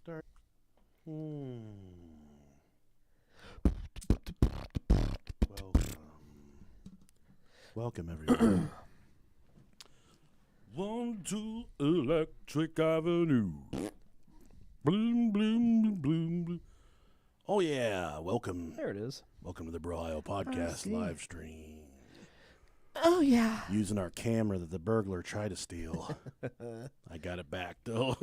Start. Welcome, everyone. 1-2 Electric Avenue. Bloom, bloom, bloom, bloom. Oh, yeah. Welcome. There it is. Welcome to the Brohio Podcast live stream. Oh, yeah. Using our camera that the burglar tried to steal. I got it back, though.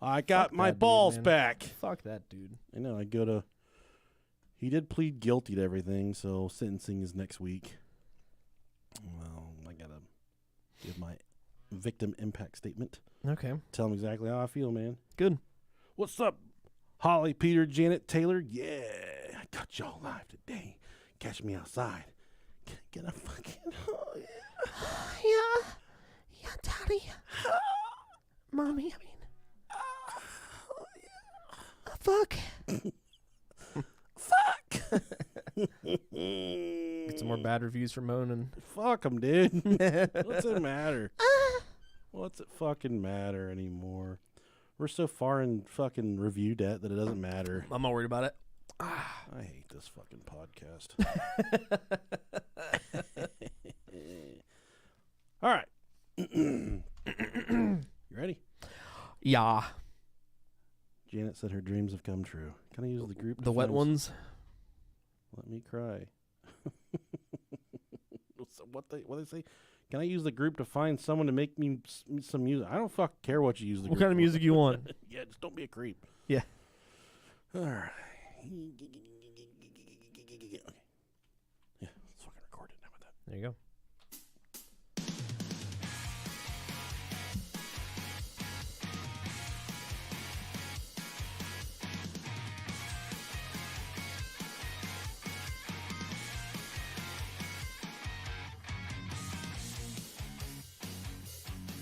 I got my balls back. Fuck that dude. I know. He did plead guilty to everything, so sentencing is next week. Well, I got to give my victim impact statement. Okay. Tell him exactly how I feel, man. Good. What's up, Holly, Peter, Janet, Taylor? Yeah, I got y'all live today. Catch me outside. Get a fucking... Oh, yeah. Yeah, Daddy. Mommy, I mean. Fuck. Fuck. Get some more bad reviews for Moan. Fuck him, dude. What's it matter? What's it fucking matter anymore? We're so far in fucking review debt that it doesn't matter. I'm not worried about it. I hate this fucking podcast. All right. You ready? Yeah. Janet said her dreams have come true. Can I use the group? The wet ones? Let me cry. So what they say? Can I use the group to find someone to make me some music? I don't fucking care what you use the group What kind of music you want? Yeah, just don't be a creep. Yeah. All right. Yeah, let's fucking record it. How about that? There you go.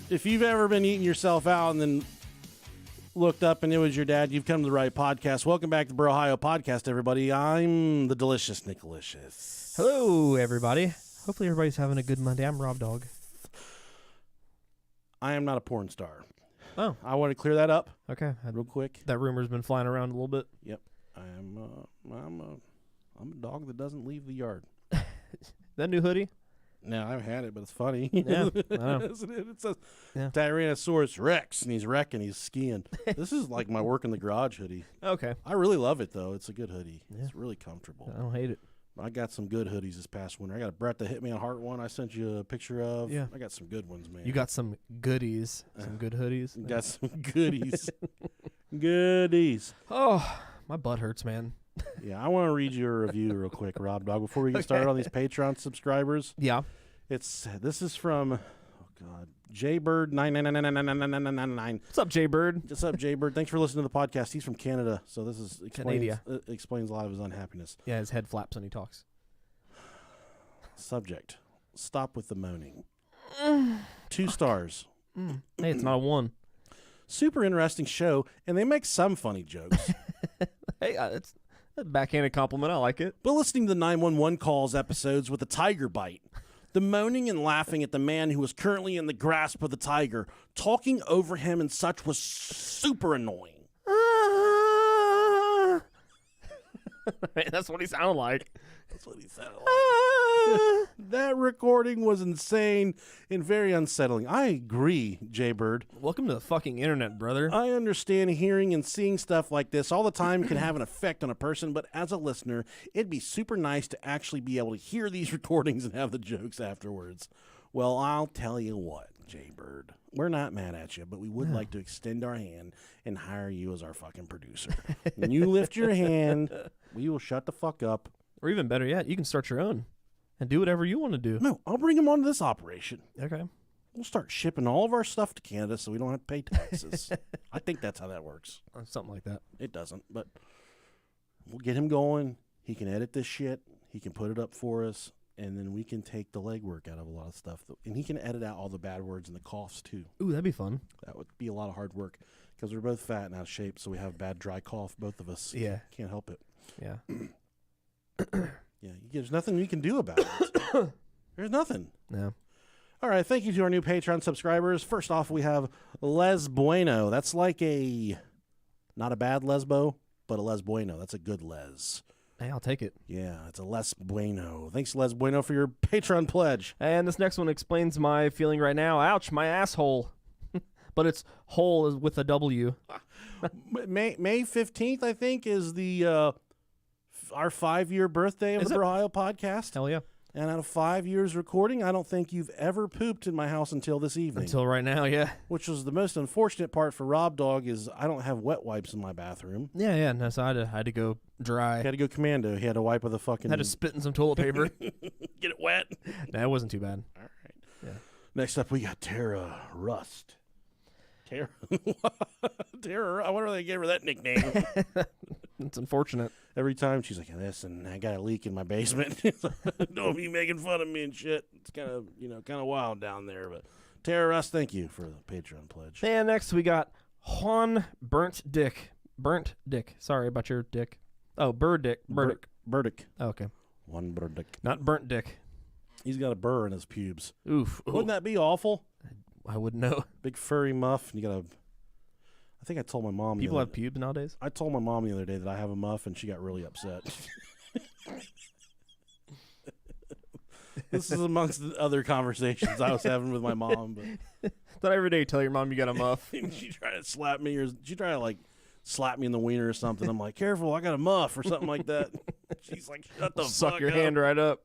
If you've ever been eating yourself out and then looked up and it was your dad, you've come to the right podcast. Welcome back to the Brohio Podcast, everybody. I'm the delicious Nickalicious. Hello, everybody. Hopefully everybody's having a good Monday. I'm Rob Dog. I am not a porn star. Oh. I want to clear that up Okay. real quick. That rumor's been flying around a little bit. Yep. I'm a dog that doesn't leave the yard. That new hoodie? No, I've had it, but it's funny. Yeah, I know. Isn't it? It says Yeah. Tyrannosaurus Rex, and he's wrecking, he's skiing. This is like my work in the garage hoodie. Okay. I really love it, though. It's a good hoodie. Yeah. It's really comfortable. I don't hate it. I got some good hoodies this past winter. I got a Brett the Hitman Heart one I sent you a picture of. Yeah. I got some good ones, man. You got some goodies. Some good hoodies. Got some goodies. Goodies. Oh, my butt hurts, man. Yeah, I want to read you a review real quick, Rob Dog, before we get started on these Patreon subscribers. Yeah. This is from, oh God, Jaybird 9999999. What's up, Jaybird? What's up, Jaybird? Thanks for listening to the podcast. He's from Canada, so this is explains a lot of his unhappiness. Yeah, his head flaps when he talks. Subject: stop with the moaning. 2 stars. Hey, it's not a 1. Super interesting show, and they make some funny jokes. Hey, it's a backhanded compliment. I like it. But listening to the 911 calls episodes with the tiger bite, the moaning and laughing at the man who was currently in the grasp of the tiger, talking over him and such was super annoying. That's what he sounded like. That's what he sounded like. That recording was insane and very unsettling. I agree, Jaybird. Welcome to the fucking internet, brother. I understand hearing and seeing stuff like this all the time can have an effect on a person, but as a listener, it'd be super nice to actually be able to hear these recordings and have the jokes afterwards. Well, I'll tell you what, Jaybird. We're not mad at you, but we would like to extend our hand and hire you as our fucking producer. When you lift your hand, we will shut the fuck up. Or even better yet, you can start your own and do whatever you want to do. No, I'll bring him onto this operation. Okay. We'll start shipping all of our stuff to Canada so we don't have to pay taxes. I think that's how that works. Something like that. It doesn't, but we'll get him going. He can edit this shit. He can put it up for us, and then we can take the legwork out of a lot of stuff. And he can edit out all the bad words and the coughs, too. Ooh, that'd be fun. That would be a lot of hard work because we're both fat and out of shape, so we have bad dry cough, both of us. Yeah. Can't help it. Yeah. Yeah, there's nothing we can do about it. There's nothing. No. All right, thank you to our new Patreon subscribers. First off, we have Les Bueno. That's like a Not a bad lesbo, but a les bueno. That's a good les. Hey, I'll take it. Yeah, it's a les bueno. Thanks, les bueno, for your Patreon pledge. And this next one explains my feeling right now. Ouch, my asshole. But it's hole is with a W. May 15th, I think, is the our 5-year birthday of Is the it? Ohio podcast. Hell yeah. And out of 5 years recording, I don't think you've ever pooped in my house until this evening. Until right now, yeah. Which was the most unfortunate part for Rob Dog is I don't have wet wipes in my bathroom. Yeah. No, so I had to go dry. He had to go commando. He had to wipe with a fucking... Had to spit in some toilet paper. Get it wet. Nah, it wasn't too bad. All right. Yeah. Next up, we got Tara Rust. Tara? Tara, I wonder why they gave her that nickname. It's unfortunate. Every time she's like, listen, I got a leak in my basement. Don't be making fun of me and shit. It's kind of wild down there. But Tara Rust, thank you for the Patreon pledge. And next we got Juan Burnt Dick. Burnt Dick. Sorry about your dick. Oh, Burdick. Burdick. Burdick. Oh, okay. One Burdick. Not Burnt Dick. He's got a burr in his pubes. Oof. Wouldn't that be awful? I wouldn't know. Big furry muff. And you got a... I think I told my mom... People have pubes nowadays? I told my mom the other day that I have a muff, and she got really upset. This is amongst the other conversations I was having with my mom. But Not every day you tell your mom you got a muff. she tried to slap me, or she tried to, like, slap me in the wiener or something. I'm like, careful, I got a muff, or something like that. She's like, shut the Suck fuck your up. hand right up.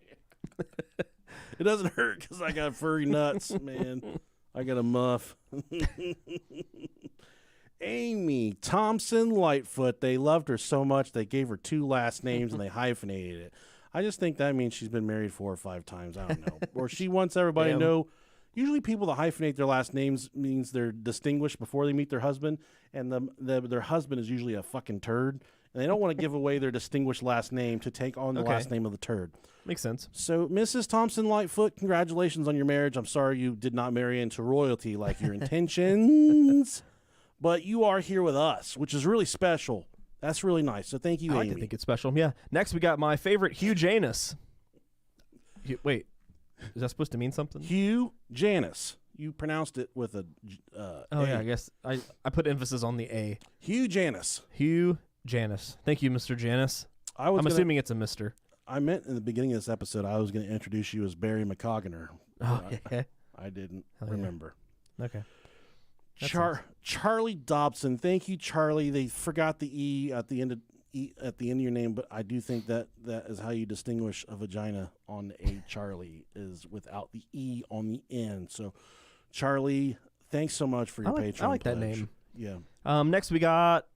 It doesn't hurt because I got furry nuts, man. I got a muff. Amy Thompson Lightfoot. They loved her so much they gave her 2 last names and they hyphenated it. I just think that means she's been married 4 or 5 times. I don't know. Or she wants everybody to know. Usually people that hyphenate their last names means they're distinguished before they meet their husband, and their husband is usually a fucking turd. And they don't want to give away their distinguished last name to take on the last name of the turd. Makes sense. So, Mrs. Thompson Lightfoot, congratulations on your marriage. I'm sorry you did not marry into royalty like your intentions, but you are here with us, which is really special. That's really nice. So, thank you, I like Amy. to think it's special. Yeah. Next, we got my favorite Hugh Janus. Wait, is that supposed to mean something? Hugh Janus. You pronounced it with a Oh, A. yeah, I guess I put emphasis on the A. Hugh Janus. Hugh Janus. Thank you, Mr. Janus. I'm assuming it's a Mr. I meant in the beginning of this episode I was going to introduce you as Barry McCoggener. Oh, yeah. I didn't Hell yeah. remember. Okay. Charlie Dobson. Thank you, Charlie. They forgot the E at the end of your name, but I do think that is how you distinguish a vagina on a Charlie, is without the E on the end. So, Charlie, thanks so much for your Patreon. I like that pledge. name. Yeah. Next we got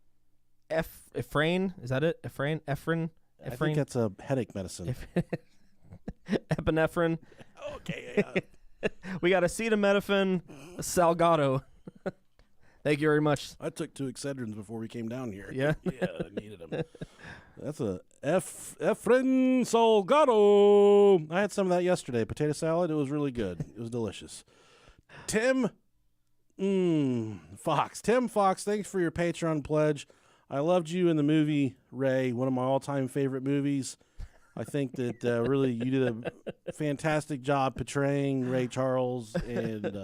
Ephraim. Is that it? Ephraim? I think that's a headache medicine. Epinephrine. Okay. We got acetaminophen Salgado. Thank you very much. I took 2 Excedrins before we came down here. Yeah? Yeah, I needed them. That's a Efren Salgado. I had some of that yesterday. Potato salad. It was really good. It was delicious. Tim Fox. Tim Fox, thanks for your Patreon pledge. I loved you in the movie Ray, one of my all-time favorite movies. I think that really you did a fantastic job portraying Ray Charles, and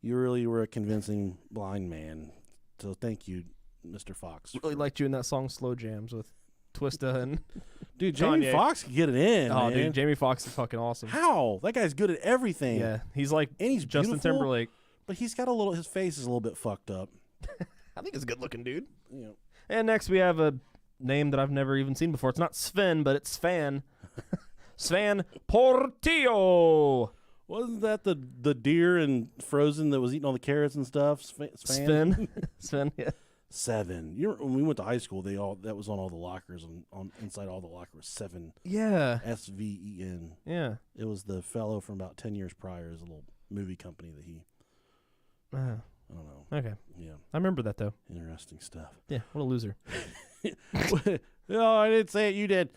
you really were a convincing blind man. So thank you, Mr. Fox. Really liked you in that song Slow Jams with Twista and Dude, Jamie Kanye. Foxx can get it in, oh, man. dude, Jamie Foxx is fucking awesome. How? That guy's good at everything. Yeah, he's like And he's Justin beautiful. Timberlake. But he's got his face is a little bit fucked up. I think he's a good looking dude. You know. And next we have a name that I've never even seen before. It's not Sven, but it's Svan. Svan Portillo. Wasn't that the deer in Frozen that was eating all the carrots and stuff? Sven. Sven, yeah. 7. When we went to high school, that was on all the lockers. On inside all the lockers, 7. Yeah. SVEN. Yeah. It was the fellow from about 10 years prior. As a little movie company that he. I don't know. Okay. Yeah. I remember that, though. Interesting stuff. Yeah, what a loser. No, I didn't say it. You did.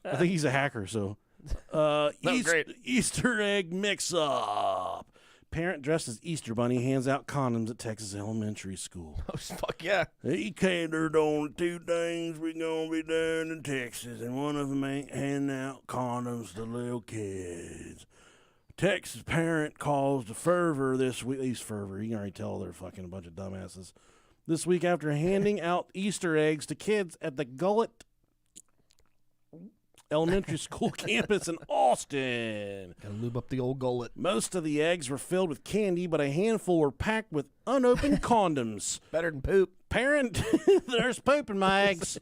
I think he's a hacker. So, great. Easter egg mix-up. Parent dressed as Easter Bunny hands out condoms at Texas elementary school. Oh, fuck yeah. He catered on 2 things we gonna be doing in Texas, and one of them ain't handing out condoms to little kids. Texas parent caused a fervor this week. He's fervor. You can already tell they're fucking a bunch of dumbasses. this week after handing out Easter eggs to kids at the Gullet Elementary School campus in Austin. Gotta lube up the old gullet. Most of the eggs were filled with candy, but a handful were packed with unopened condoms. Better than poop. Parent, there's poop in my eggs.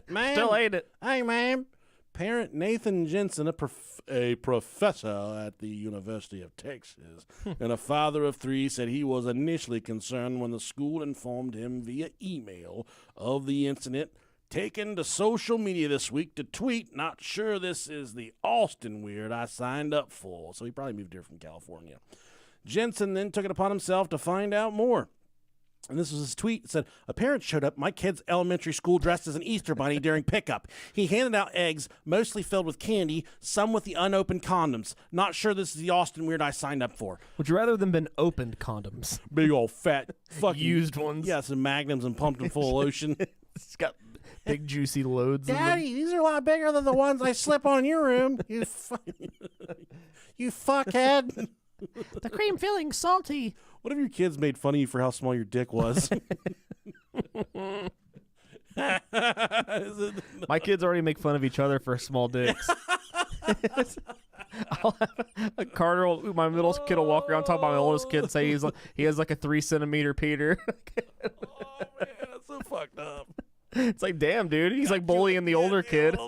Ma'am. Still ate it. Hey, ma'am. Parent Nathan Jensen, a professor at the University of Texas, and a father of 3, said he was initially concerned when the school informed him via email of the incident, taken to social media this week to tweet, "Not sure this is the Austin weird I signed up for." So he probably moved here from California. Jensen then took it upon himself to find out more. And this was his tweet. It said, "A parent showed up at my kid's elementary school dressed as an Easter bunny during pickup. He handed out eggs, mostly filled with candy, some with the unopened condoms. Not sure this is the Austin weird I signed up for." Would you rather them been opened condoms? Big old fat fucking Used ones? Yeah, some magnums and pumped them full of lotion. It's got big juicy loads. in them. Daddy, these are a lot bigger than the ones I slip on in your room. You fuckhead. The cream filling's salty. What if your kids made fun of you for how small your dick was? My kids already make fun of each other for small dicks. I'll have a Carter, my middle kid will walk around talking about my oldest kid and say he has like a 3 centimeter Peter. Oh, man, that's so fucked up. It's like, damn, dude, he's like bullying the older kid.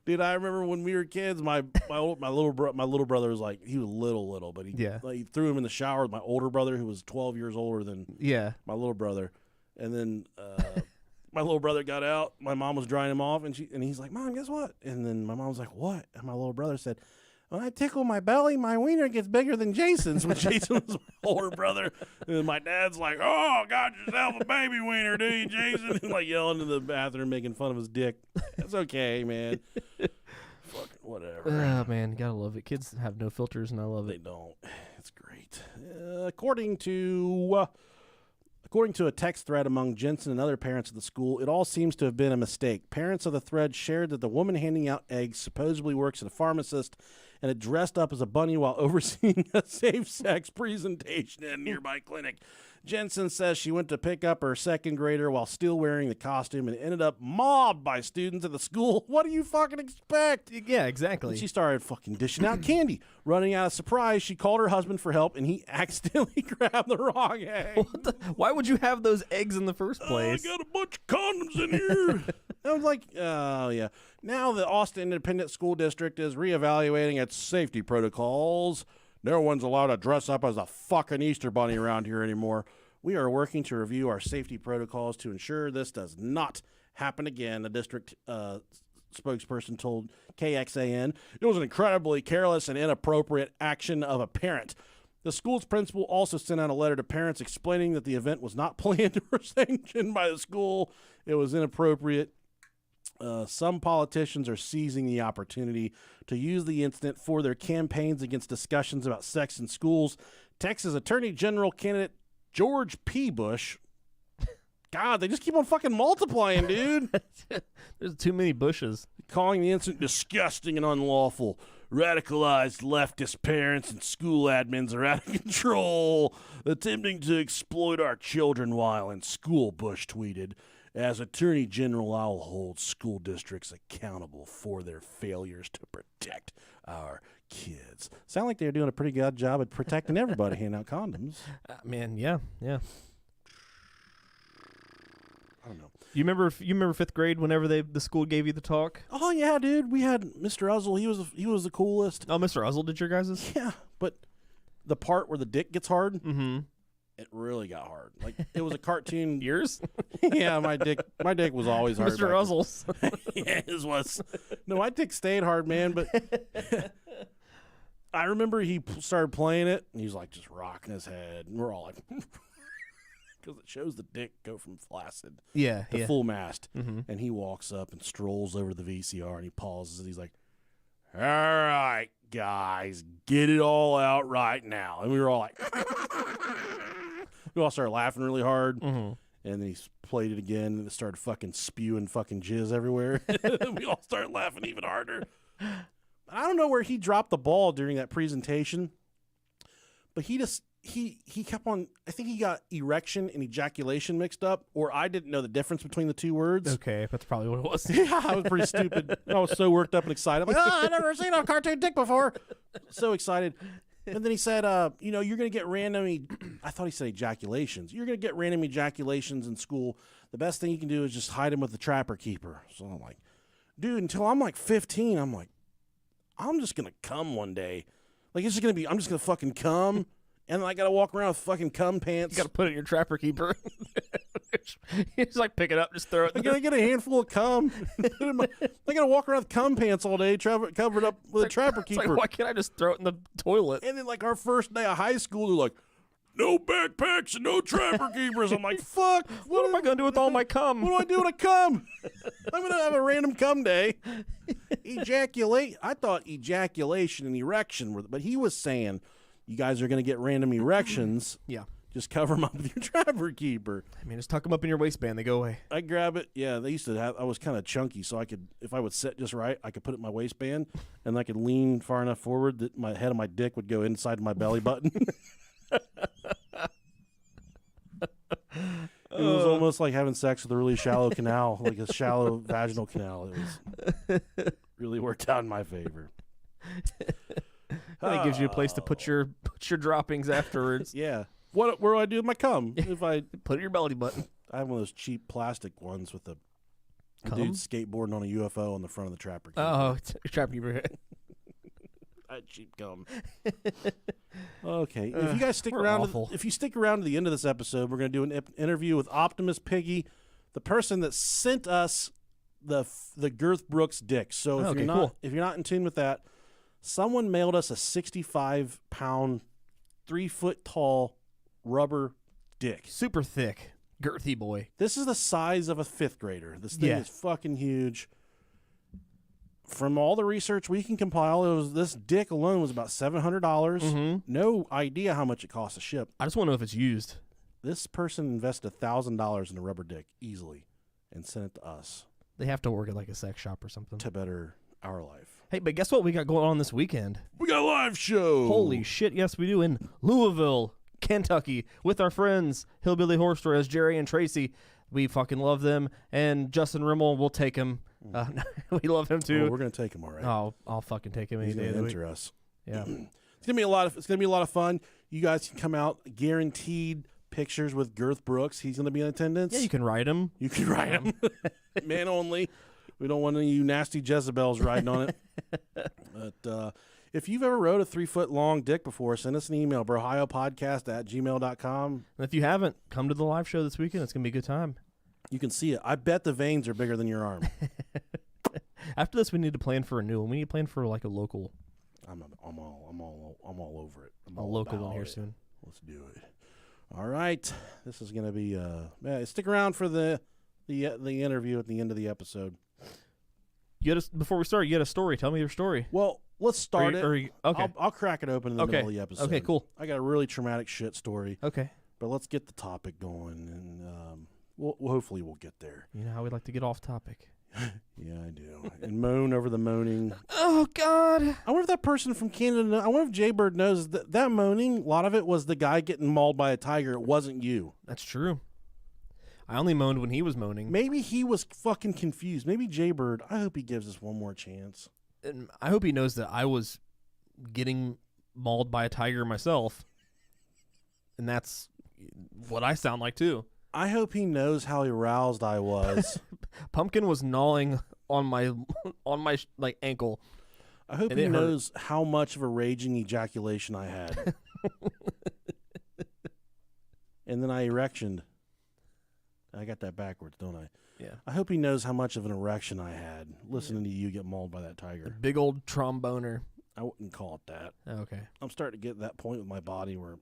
Dude, I remember when we were kids, my little brother was like, he was little, but he threw him in the shower with my older brother, who was 12 years older than my little brother, and then my little brother got out. My mom was drying him off, and he's like, "Mom, guess what?" And then my mom was like, "What?" And my little brother said, "When I tickle my belly, my wiener gets bigger than Jason's." When Jason was my older brother, and my dad's like, "Oh, got yourself a baby wiener, do you, Jason?" And like yelling in the bathroom, making fun of his dick. It's okay, man. Fucking whatever. Oh man, you gotta love it. Kids have no filters, and I love They it. don't. It's great. According to a text thread among Jensen and other parents of the school, it all seems to have been a mistake. Parents of the thread shared that the woman handing out eggs supposedly works as a pharmacist and had dressed up as a bunny while overseeing a safe-sex presentation at a nearby clinic. Jensen says she went to pick up her second grader while still wearing the costume and ended up mobbed by students at the school. What do you fucking expect? Yeah, exactly. And she started fucking dishing out candy. Running out of surprise, she called her husband for help, and he accidentally grabbed the wrong egg. Why would you have those eggs in the first place? I got a bunch of condoms in here. I was like, oh, yeah. Now the Austin Independent School District is reevaluating its safety protocols. No one's allowed to dress up as a fucking Easter bunny around here anymore. We are working to review our safety protocols to ensure this does not happen again, the district spokesperson told KXAN. It was an incredibly careless and inappropriate action of a parent. The school's principal also sent out a letter to parents explaining that the event was not planned or sanctioned by the school. It was inappropriate. Some politicians are seizing the opportunity to use the incident for their campaigns against discussions about sex in schools. Texas Attorney General candidate George P. Bush. God, they just keep on fucking multiplying, dude. There's too many bushes. Calling the incident disgusting and unlawful. Radicalized leftist parents and school admins are out of control, attempting to exploit our children while in school, Bush tweeted. As Attorney General, I'll hold school districts accountable for their failures to protect our kids. Sound like they're doing a pretty good job at protecting everybody, handing out condoms. Man, yeah. I don't know. You remember 5th grade whenever the school gave you the talk? Oh yeah, dude. We had Mr. Uzzle. He was the coolest. Oh, Mr. Uzzle did your guys's? Yeah, but the part where the dick gets hard, Mm-hmm. it really got hard. Like it was a cartoon. Yours? Yeah, my dick was always hard. Mr. Uzzle's. Yeah, his was. No, my dick stayed hard, man. But I remember he started playing it, and he was like just rocking his head, and we're all like, because it shows the dick go from flaccid to full mast, and he walks up and strolls over to the VCR, and he pauses, and he's like, "All right, guys, get it all out right now," and we were all like, we all started laughing really hard. And then he played it again, and it started fucking spewing fucking jizz everywhere. We all started laughing even harder. I don't know where he dropped the ball during that presentation, but he he kept on. I think he got erection and ejaculation mixed up, or I didn't know the difference between the two words. Okay, that's probably what it was. Yeah, I was pretty stupid. I was so worked up and excited. I'm like, I've never seen a cartoon dick before. So excited. And then he said, you're going to get random, I thought he said ejaculations. You're going to get random ejaculations in school. The best thing you can do is just hide them with the trapper keeper. So I'm like, dude, until I'm like 15, I'm like, I'm just going to come one day. Like, it's just going to be, I'm just going to fucking come. And then I got to walk around with fucking cum pants. You got to put it in your trapper keeper. You just like pick it up, just throw it. I got to get a handful of cum. I got to walk around with cum pants all day, covered up with a trapper keeper. It's like, why can't I just throw it in the toilet? And then, like, our first day of high school, they're like, no backpacks and no trapper keepers. I'm like, fuck. What am I going to do with all my cum? What do I do when I cum? I'm going to have a random cum day. Ejaculate. I thought ejaculation and erection were, but he was saying, you guys are going to get random erections. Yeah. Just cover them up with your trapper keeper. I mean, just tuck them up in your waistband. They go away. I grab it. Yeah, they used to have, I was kind of chunky, so I could, if I would sit just right, I could put it in my waistband, and I could lean far enough forward that my head of my dick would go inside my belly button. It was almost like having sex with a really shallow canal, like a shallow vaginal canal. It was really worked out in my favor. It gives you a place to put your droppings afterwards. Yeah. Where do I do with my cum? If I Put it in your belly button. I have one of those cheap plastic ones with a Cum? dude skateboarding on a UFO on the front of the trapper keeper. Oh, it's your trapper keeper. Cheap cum. Okay, if you guys stick we're around, awful. if you stick around to the end of this episode, we're going to do an interview with Optimus Piggy, the person that sent us the Girth Brooks dick. So if Okay, you're not cool. if you're not in tune with that, someone mailed us a 65-pound, 3-foot tall rubber dick. Super thick, girthy boy. This is the size of a 5th grader. This thing Yeah. is fucking huge. From all the research we can compile, this dick alone was about $700. Mhm. No idea how much it costs to ship. I just want to know if it's used. This person invested $1,000 in a rubber dick easily and sent it to us They have to work at like a sex shop or something. to better our life. Hey, but guess what we got going on this weekend? We got a live show. Holy shit, yes we do, in Louisville, Kentucky, with our friends Hillbilly Horror Story as Jerry and Tracy. We fucking love them, and Justin Rimmel, we'll take him. We love him Oh, too. we're gonna take him all right. I'll fucking take him any He's day gonna of the week. enter us. Yeah. It's gonna be a lot of fun. You guys can come out, guaranteed pictures with Girth Brooks. He's gonna be in attendance. Yeah, you can ride him. You can ride him. Man only. We don't want any of you nasty Jezebels riding on it. But if you've ever rode a 3-foot long dick before, send us an email, brohiopodcast@gmail.com. And if you haven't, come to the live show this weekend. It's gonna be a good time. You can see it. I bet the veins are bigger than your arm. After this, we need to plan for a new one. We need to plan for like a local, I'm all over it. I'm a all local one about here it. soon. Let's do it. All right. This is gonna be stick around for the interview at the end of the episode. Before we start, you had a story. Tell me your story. Well, let's start it. Okay. I'll crack it open in the Okay. middle of the episode. Okay, cool. I got a really traumatic shit story, Okay. but let's get the topic going, and we'll hopefully we'll get there. You know how we like to get off topic. Yeah, I do. And moan over the moaning. Oh God. I wonder if that person from Canada. I wonder if Jaybird knows that moaning. A lot of it was the guy getting mauled by a tiger. It wasn't you. That's true. I only moaned when he was moaning. Maybe he was fucking confused. Maybe Jaybird. I hope he gives us one more chance. And I hope he knows that I was getting mauled by a tiger myself. And that's what I sound like too. I hope he knows how aroused I was. Pumpkin was gnawing on my like ankle. I hope And he it hurt. knows how much of a raging ejaculation I had. And then I erectioned. I got that backwards, don't I? Yeah. I hope he knows how much of an erection I had listening to you get mauled by that A tiger. big old tromboner. I wouldn't call it that. Okay. I'm starting to get to that point with my body where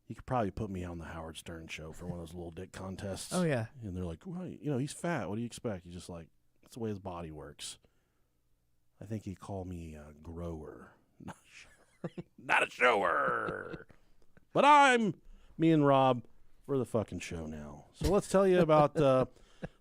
you could probably put me on the Howard Stern show for one of those little dick contests. Oh yeah. And they're like, well, he's fat. What do you expect? He's just like, that's the way his body works. I think he'd call me a grower. Not a shower. But me and Rob, we're the fucking show now. So let's tell you about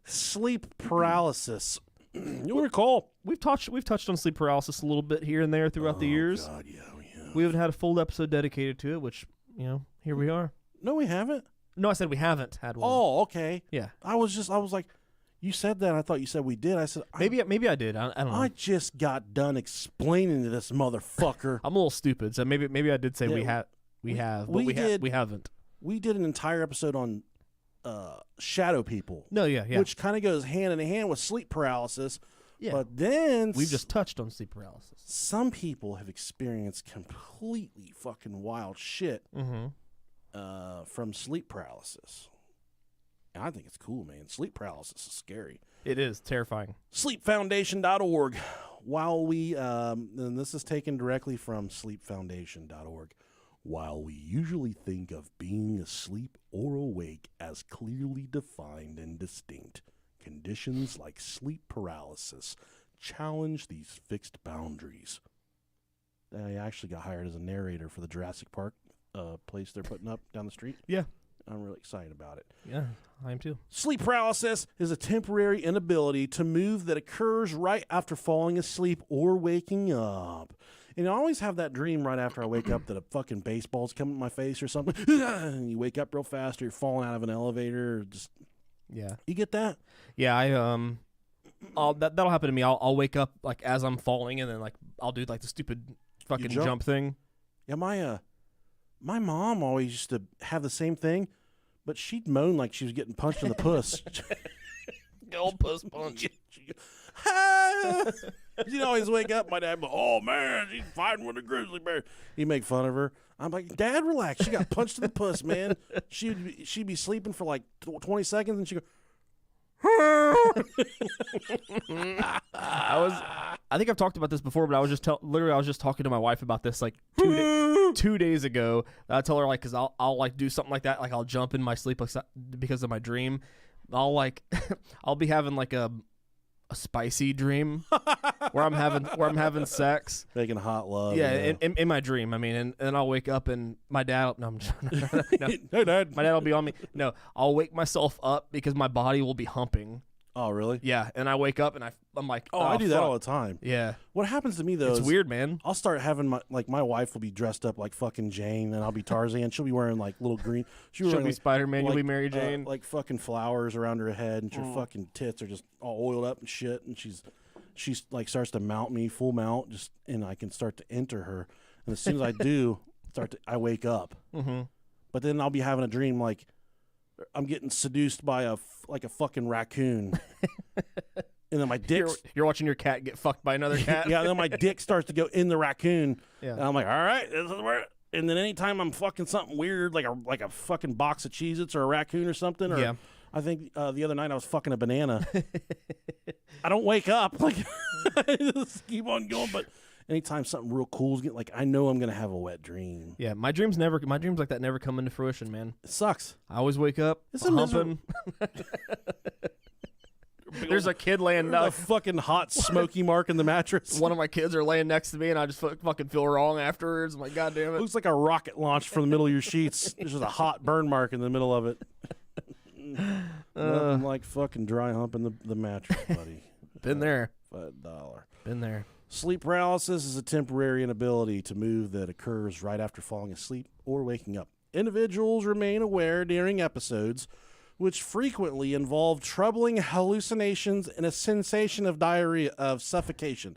sleep paralysis. You'll recall. We've touched on sleep paralysis a little bit here and there throughout the years. God, yeah, we have. We haven't had a full episode dedicated to it, which here we are. No, we haven't. No, I said we haven't had one. Oh, okay. Yeah. I was like, you said that. I thought you said we did. I said Maybe I did. I don't know. I just got done explaining to this motherfucker. I'm a little stupid, so maybe I did say Yeah, we have, but we we haven't. We did an entire episode on shadow people. No, yeah. Which kind of goes hand in hand with sleep paralysis. Yeah. But then We've just touched on sleep paralysis. some people have experienced completely fucking wild shit from sleep paralysis. And I think it's cool, man. Sleep paralysis is scary. It is terrifying. Sleepfoundation.org. While we, and this is taken directly from sleepfoundation.org. While we usually think of being asleep or awake as clearly defined and distinct, conditions like sleep paralysis challenge these fixed boundaries. I actually got hired as a narrator for the Jurassic Park place they're putting up down the street. Yeah. I'm really excited about it. Yeah, I am too. Sleep paralysis is a temporary inability to move that occurs right after falling asleep or waking up. And I always have that dream right after I wake up that a fucking baseball's coming in my face or something. And you wake up real fast or you're falling out of an elevator or just... Yeah. You get that? Yeah, that'll happen to me. I'll wake up like as I'm falling, and then like I'll do like the stupid fucking jump thing. Yeah, my mom always used to have the same thing, but she'd moan like she was getting punched in the puss. Old puss punch. She'd always wake up. My dad would go, oh, man, she's fighting with a grizzly bear. He'd make fun of her. I'm like, Dad, relax. She got punched in the puss, man. She'd be sleeping for like 20 seconds, and she'd go, I think I've talked about this before, but I was just talking to my wife about this like 2 days ago. I tell her like, cause I'll like do something like that, like I'll jump in my sleep like, because of my dream. I'll be having like a spicy dream where I'm having sex, making hot love. Yeah, in my dream. I mean, and I'll wake up and my dad. No, I'm just, no. Hey, Dad. My dad will be on me. No, I'll wake myself up because my body will be humping. Oh, really? Yeah, and I wake up and I'm like, oh, I do that all the time. Yeah. What happens to me though? It's weird, man. I'll start having my wife will be dressed up like fucking Jane, and I'll be Tarzan. She'll be wearing like little green. She'll be like, Spider-Man. You'll be Mary Jane. Like fucking flowers around her head, and her fucking tits are just all oiled up and shit. And she's like starts to mount me full mount, and I can start to enter her. And as soon as I do, I wake up. Mm-hmm. But then I'll be having a dream like I'm getting seduced by a fucking raccoon. And then my dick... You're watching your cat get fucked by another cat? Yeah, and then my dick starts to go in the raccoon. Yeah. And I'm like, all right, this is where... And then anytime I'm fucking something weird, like a fucking box of Cheez-Its or a raccoon or something, or I think the other night I was fucking a banana. I don't wake up. Like, I just keep on going. But anytime something real cool's getting... Like, I know I'm going to have a wet dream. Yeah, my dreams like that never come into fruition, man. It sucks. I always wake up It's humping. There's a kid laying a fucking hot smoky mark in the mattress. One of my kids are laying next to me, and I just fucking feel wrong afterwards. I'm like, God damn it. Looks like a rocket launched from the middle of your sheets. There's just a hot burn mark in the middle of it. Nothing like fucking dry humping the mattress, buddy. Been there. $5. Been there. Sleep paralysis is a temporary inability to move that occurs right after falling asleep or waking up. Individuals remain aware during episodes which frequently involve troubling hallucinations and a sensation of diarrhea, of suffocation.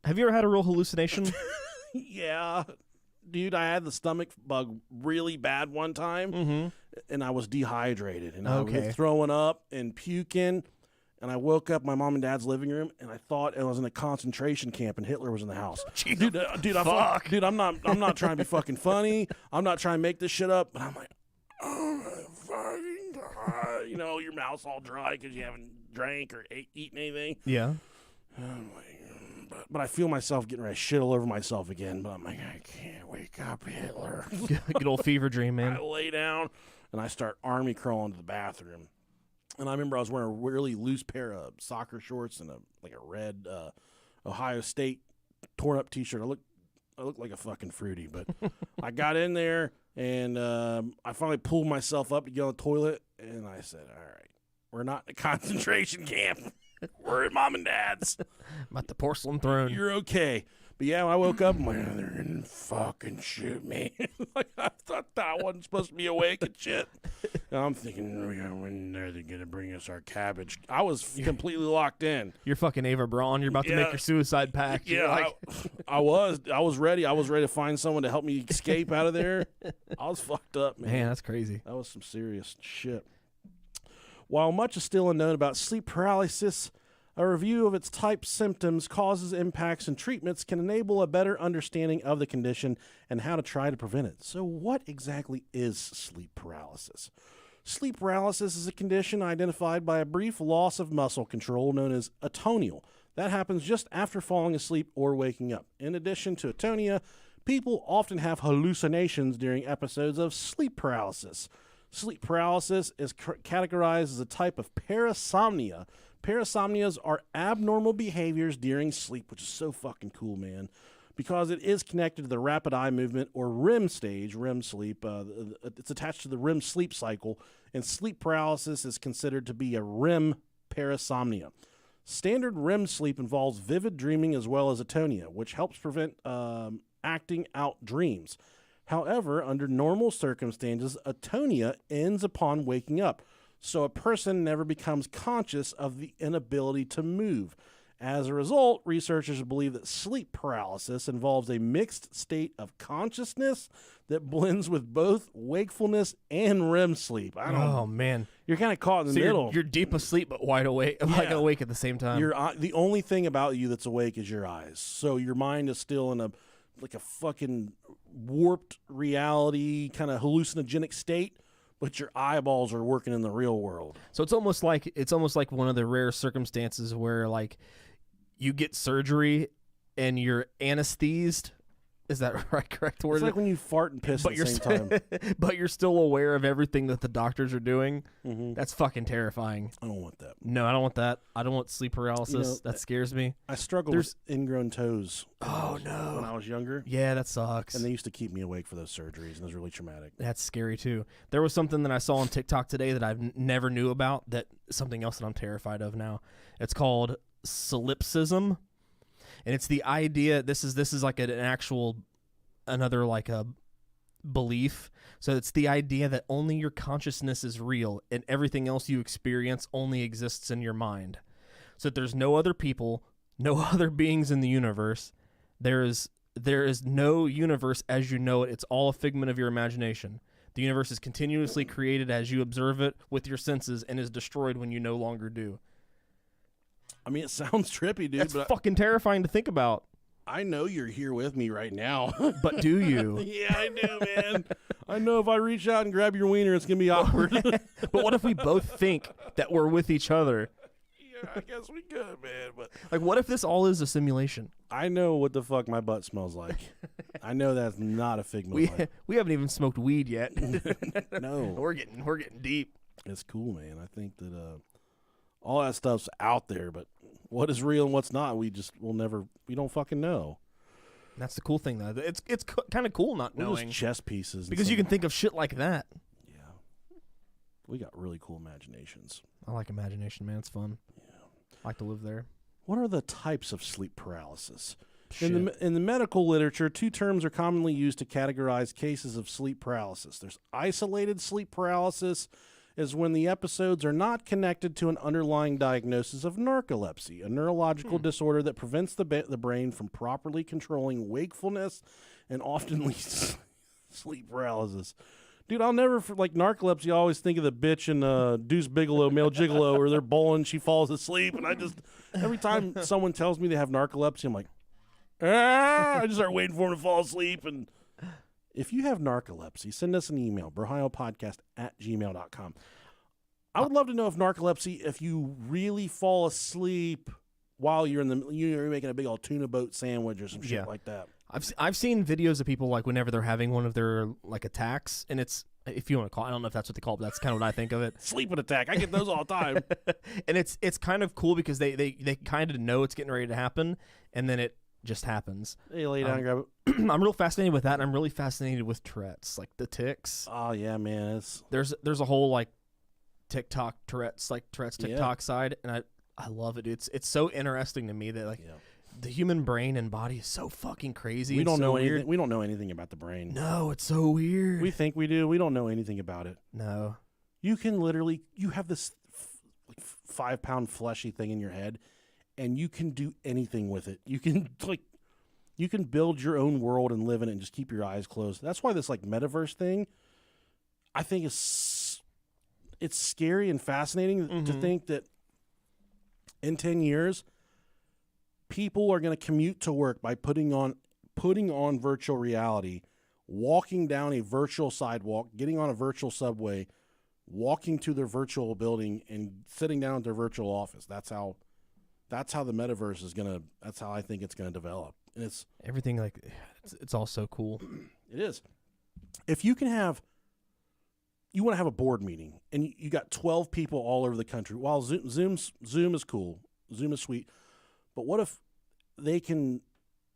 Have you ever had a real hallucination? Yeah. Dude, I had the stomach bug really bad one time, and I was dehydrated, and I was throwing up and puking, and I woke up in my mom and dad's living room, and I thought I was in a concentration camp, and Hitler was in the house. Dude, I'm not trying to be fucking funny. I'm not trying to make this shit up, but I'm like, oh my fucking God. You know, your mouth's all dry because you haven't drank or eaten anything. Yeah. But I feel myself getting ready to shit all over myself again. But I'm like, I can't wake up, Hitler. Good old fever dream, man. I lay down, and I start army crawling to the bathroom. And I remember I was wearing a really loose pair of soccer shorts and a red Ohio State torn-up T-shirt. I looked like a fucking fruity. But I got in there, and I finally pulled myself up to get on the toilet. And I said, all right, we're not in a concentration camp. We're at Mom and Dad's. I'm at the porcelain throne. You're okay. But yeah, when I woke up, I'm like, they're gonna fucking shoot me. Like, I thought that wasn't supposed to be awake and shit. And I'm thinking, when are they gonna bring us our cabbage? I was completely locked in. You're fucking Ava Braun. You're about to make your suicide pact. Yeah, Like, I was ready. I was ready to find someone to help me escape out of there. I was fucked up, man. man, that's crazy. That was some serious shit. While much is still unknown about sleep paralysis, a review of its type, symptoms, causes, impacts, and treatments can enable a better understanding of the condition and how to try to prevent it. So what exactly is sleep paralysis? Sleep paralysis is a condition identified by a brief loss of muscle control known as atonial. That happens just after falling asleep or waking up. In addition to atonia, people often have hallucinations during episodes of sleep paralysis. Sleep paralysis is categorized as a type of parasomnia. Parasomnias are abnormal behaviors during sleep, which is so fucking cool, man, because it is connected to the rapid eye movement or REM stage, REM sleep. It's attached to the REM sleep cycle, and sleep paralysis is considered to be a REM parasomnia. Standard REM sleep involves vivid dreaming as well as atonia, which helps prevent acting out dreams. However, under normal circumstances, atonia ends upon waking up, so a person never becomes conscious of the inability to move. As a result, researchers believe that sleep paralysis involves a mixed state of consciousness that blends with both wakefulness and REM sleep. I don't know. Oh, man. You're kind of caught in the middle. You're deep asleep but wide awake, like awake at the same time. The only thing about you that's awake is your eyes. So your mind is still in a fucking warped reality, kind of hallucinogenic state, but your eyeballs are working in the real world. So it's almost like one of the rare circumstances where like you get surgery and you're anesthesed. Is that right? Correct word? It's like when you fart and piss at the same time. But you're still aware of everything that the doctors are doing. Mm-hmm. That's fucking terrifying. I don't want that. No, I don't want that. I don't want sleep paralysis. That scares me. I struggled with ingrown toes. Oh, no. When I was younger. Yeah, that sucks. And they used to keep me awake for those surgeries, and it was really traumatic. That's scary, too. There was something that I saw on TikTok today that I've never knew about, something else that I'm terrified of now. It's called solipsism. And it's the idea, this is like another like a belief. So it's the idea that only your consciousness is real and everything else you experience only exists in your mind. So that there's no other people, no other beings in the universe. There is no universe as you know it. It's all a figment of your imagination. The universe is continuously created as you observe it with your senses and is destroyed when you no longer do. I mean, it sounds trippy, dude. That's fucking terrifying to think about. I know you're here with me right now. But do you? Yeah, I do, man. I know if I reach out and grab your wiener, it's going to be awkward. But what if we both think that we're with each other? Yeah, I guess we could, man. But like, what if this all is a simulation? I know what the fuck my butt smells like. I know that's not a figment of life. We haven't even smoked weed yet. No. We're getting deep. It's cool, man. I think that all that stuff's out there, but what is real and what's not, we don't fucking know. That's the cool thing, though. It's kind of cool not We're knowing. just chess pieces. Because you can think of shit like that. Yeah. We got really cool imaginations. I like imagination, man. It's fun. Yeah. I like to live there. What are the types of sleep paralysis? Shit. In the medical literature, two terms are commonly used to categorize cases of sleep paralysis. There's isolated sleep paralysis, is when the episodes are not connected to an underlying diagnosis of narcolepsy, a neurological disorder that prevents the brain from properly controlling wakefulness and often leads to sleep paralysis. Dude, I'll never, like narcolepsy, I always think of the bitch in Deuce Bigelow, Male Gigolo, where they're bowling, she falls asleep, and I just, every time someone tells me they have narcolepsy, I'm like, I just start waiting for them to fall asleep. And if you have narcolepsy, send us an email, brohiopodcast@gmail.com. I would love to know if narcolepsy, if you really fall asleep while you're you're making a big old tuna boat sandwich or some shit like that. I've seen videos of people like whenever they're having one of their like attacks, and it's, if you want to call it, I don't know if that's what they call it, but that's kind of what I think of it. Sleeping attack. I get those all the time. And it's kind of cool because they kind of know it's getting ready to happen, and then it just happens. Hey, lay down and grab it. I'm real fascinated with that, and I'm really fascinated with Tourette's, like the tics. Oh yeah, man. There's a whole like Tourette's TikTok side, and I love it, dude. It's so interesting to me that like the human brain and body is so fucking crazy. We and don't so know weird. anything. We don't know anything about the brain. No, it's so weird. We think we do. We don't know anything about it. No. You can literally, you have this 5-pound fleshy thing in your head, and you can do anything with it. You can you can build your own world and live in it and just keep your eyes closed. That's why this like metaverse thing, I think it's scary and fascinating to think that in 10 years, people are going to commute to work by putting on virtual reality, walking down a virtual sidewalk, getting on a virtual subway, walking to their virtual building, and sitting down at their virtual office. That's how the metaverse is gonna. That's how I think it's gonna develop. And it's Everything like it's all so cool. It is. If you can have, you want to have a board meeting, and you got 12 people all over the country. While Zoom is cool, Zoom is sweet, but what if they can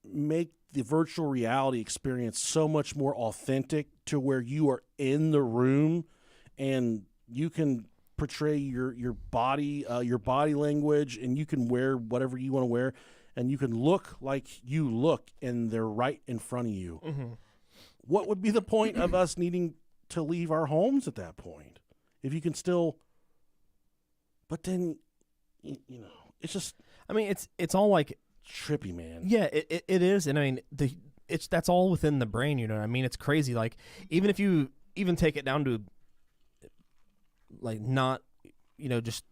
make the virtual reality experience so much more authentic to where you are in the room and you can portray your body language, and you can wear whatever you want to wear, and you can look like you look, and they're right in front of you. Mm-hmm. What would be the point of us needing to leave our homes at that point? If you can still, but then, you know, it's just. I mean, it's all like trippy, man. Yeah, it is, and I mean that's all within the brain. You know what I mean? It's crazy. Like even if you even take it down to like not, you know, just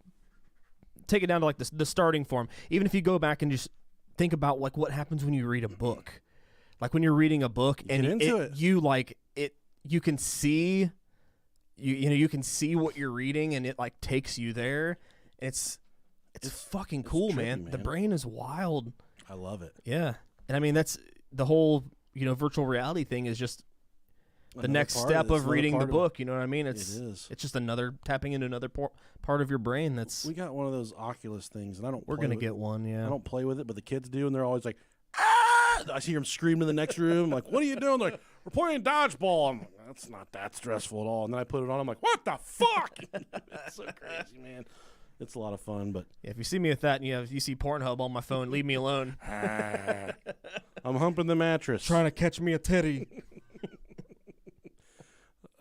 take it down to like the starting form. Even if you go back and just think about like what happens when you read a book, like when you're reading a book and you can see, you can see what you're reading, and it like takes you there. It's fucking cool, trippy, man. The brain is wild. I love it. Yeah, and I mean that's the whole virtual reality thing is just the next step of reading the book. You know what I mean? It's just another tapping into another part of your brain. We got one of those Oculus things, and we're gonna get one. Yeah, I don't play with it, but the kids do, and they're always like, "Ah!" I see them screaming in the next room. I'm like, what are you doing? They're like, we're playing dodgeball. I'm like, that's not that stressful at all. And then I put it on. I'm like, what the fuck? It's so crazy, man. It's a lot of fun, but yeah, if you see me with that and you see Pornhub on my phone, leave me alone. I'm humping the mattress. Trying to catch me a teddy.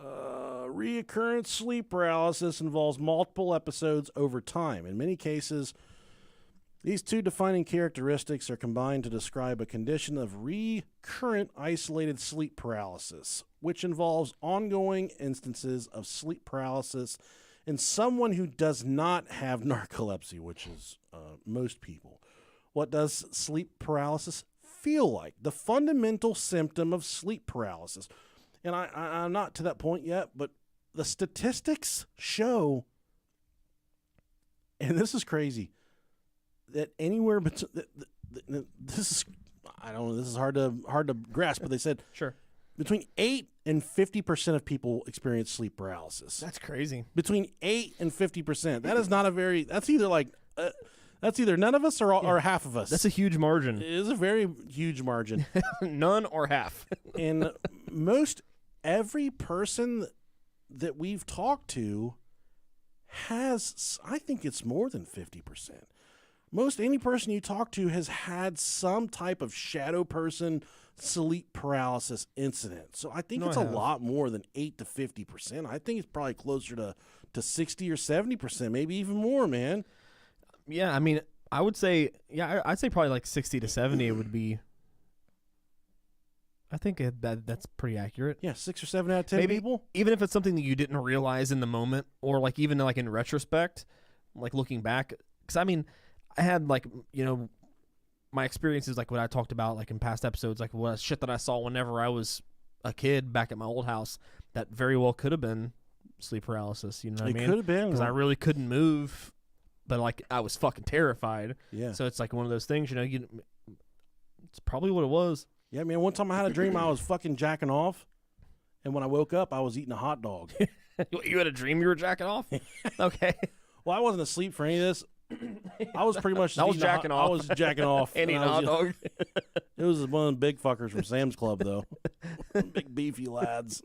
Reoccurrent sleep paralysis involves multiple episodes over time. In many cases, these two defining characteristics are combined to describe a condition of recurrent isolated sleep paralysis, which involves ongoing instances of sleep paralysis in someone who does not have narcolepsy, which is most people. What does sleep paralysis feel like? The fundamental symptom of sleep paralysis. And I'm not to that point yet, but the statistics show, and this is crazy, that anywhere between this is hard to grasp, but they said sure between 8 and 50% of people experience sleep paralysis. That's crazy. Between 8 and 50%. That is not a very. That's either like. That's either none of us or half of us. That's a huge margin. It is a very huge margin. None or half. And every person that we've talked to has, I think it's more than 50%. Any person you talk to has had some type of shadow person sleep paralysis incident. So I think it's a lot more than 8 to 50%. I think it's probably closer to 60 or 70%, maybe even more, man. Yeah, I mean, I would say, I'd say probably like 60 to 70 would be. I think that's pretty accurate. Yeah, 6 or 7 out of 10 people. Even if it's something that you didn't realize in the moment, or like even like in retrospect, like looking back. Because I mean, I had like, my experiences, like what I talked about like in past episodes, like what shit that I saw whenever I was a kid back at my old house, that very well could have been sleep paralysis. You know what I mean? It could have been. Because I really couldn't move. But like I was fucking terrified. Yeah. So it's like one of those things, it's probably what it was. Yeah, man. One time I had a dream I was fucking jacking off, and when I woke up, I was eating a hot dog. You had a dream you were jacking off? Okay. Well, I wasn't asleep for any of this. I was pretty much. I was jacking off. I was jacking off. And eating a hot dog. It was one of the big fuckers from Sam's Club, though. Big beefy lads.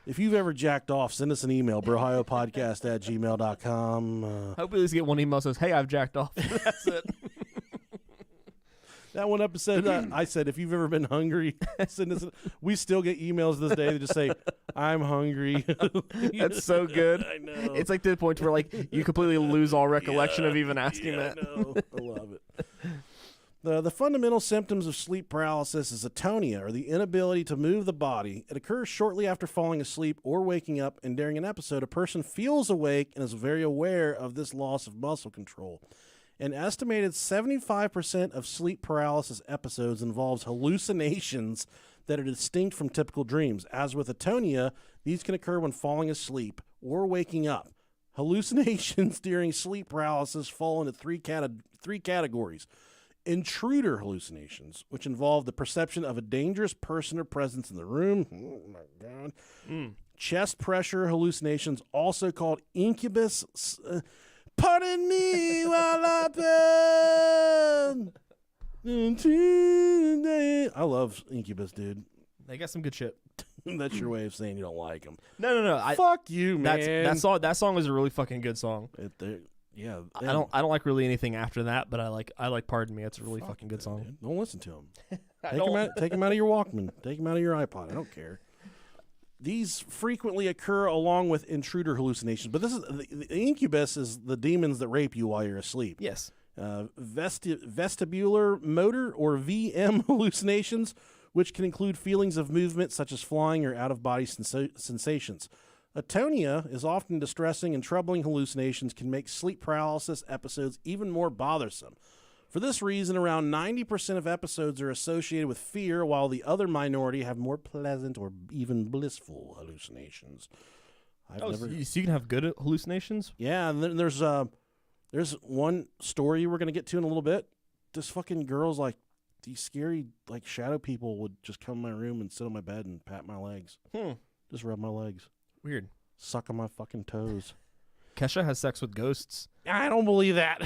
If you've ever jacked off, send us an email, brohiopodcast@gmail.com. I hope we at least get one email that says, hey, I've jacked off. That's it. That one episode, I said, if you've ever been hungry, send us. We still get emails this day that just say, "I'm hungry." That's so good. I know. It's like to the point where like you completely lose all recollection of even asking that. I know. I love it. The fundamental symptoms of sleep paralysis is atonia, or the inability to move the body. It occurs shortly after falling asleep or waking up, and during an episode, a person feels awake and is very aware of this loss of muscle control. An estimated 75% of sleep paralysis episodes involves hallucinations that are distinct from typical dreams. As with atonia, these can occur when falling asleep or waking up. Hallucinations during sleep paralysis fall into three categories. Intruder hallucinations, which involve the perception of a dangerous person or presence in the room. Oh, my God. Chest pressure hallucinations, also called incubus. Pardon me while I burn. I love Incubus, dude. They got some good shit. That's your way of saying you don't like them. No. Fuck you, man. That song is a really fucking good song. Yeah, I don't like really anything after that, but I like Pardon Me. It's a really fucking good song. Dude. Don't listen to them. Take them out of your Walkman. Take them out of your iPod. I don't care. These frequently occur along with intruder hallucinations, but this is the incubus is the demons that rape you while you're asleep. Yes. Vestibular motor, or VM hallucinations, which can include feelings of movement such as flying or out-of-body sensations. Atonia is often distressing, and troubling hallucinations can make sleep paralysis episodes even more bothersome. For this reason, around 90% of episodes are associated with fear, while the other minority have more pleasant or even blissful hallucinations. So you can have good hallucinations? Yeah, and then there's one story we're going to get to in a little bit. This fucking girl's like, these scary like shadow people would just come in my room and sit on my bed and pat my legs. Just rub my legs. Weird. Suck on my fucking toes. Kesha has sex with ghosts. I don't believe that.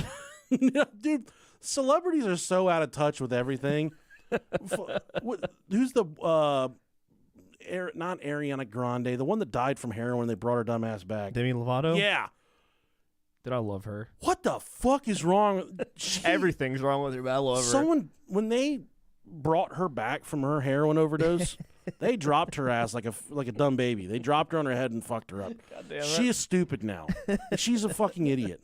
Dude, celebrities are so out of touch with everything. Who's the not Ariana Grande, the one that died from heroin? They brought her dumb ass back. Demi Lovato? Yeah. Did I love her? What the fuck is wrong? Everything's wrong with her, but I love her. When they brought her back from her heroin overdose, they dropped her ass like a dumb baby. They dropped her on her head and fucked her up. God damn it. She is stupid now. She's a fucking idiot.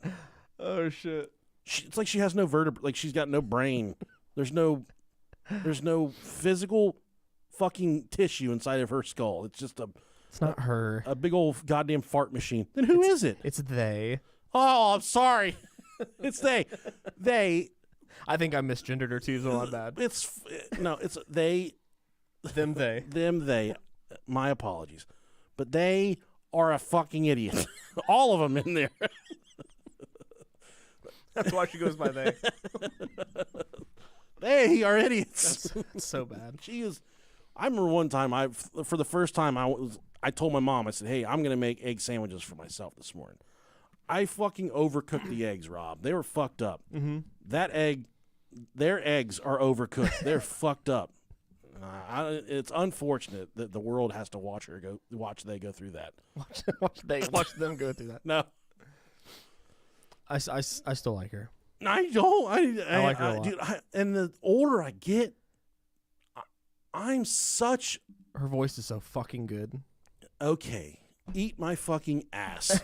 Oh shit. It's like she has no vertebrae. Like she's got no brain. There's no physical fucking tissue inside of her skull. It's just It's not her. a big old goddamn fart machine. Then who is it? It's they. Oh, I'm sorry. It's they. They. I think I misgendered her too, so my bad. It's they. Them they. Them they. My apologies, but they are a fucking idiot. All of them in there. That's why she goes by they. They are idiots. That's so bad. She is. I remember one time for the first time I told my mom, I said, "Hey, I'm gonna make egg sandwiches for myself this morning." I fucking overcooked the eggs, Rob. They were fucked up. Mm-hmm. Their eggs are overcooked. They're fucked up. It's unfortunate that the world has to watch they go through that. Watch them go through that. No, I still like her. I don't. I like her a lot. Dude, and the older I get, I'm such. Her voice is so fucking good. Okay, eat my fucking ass.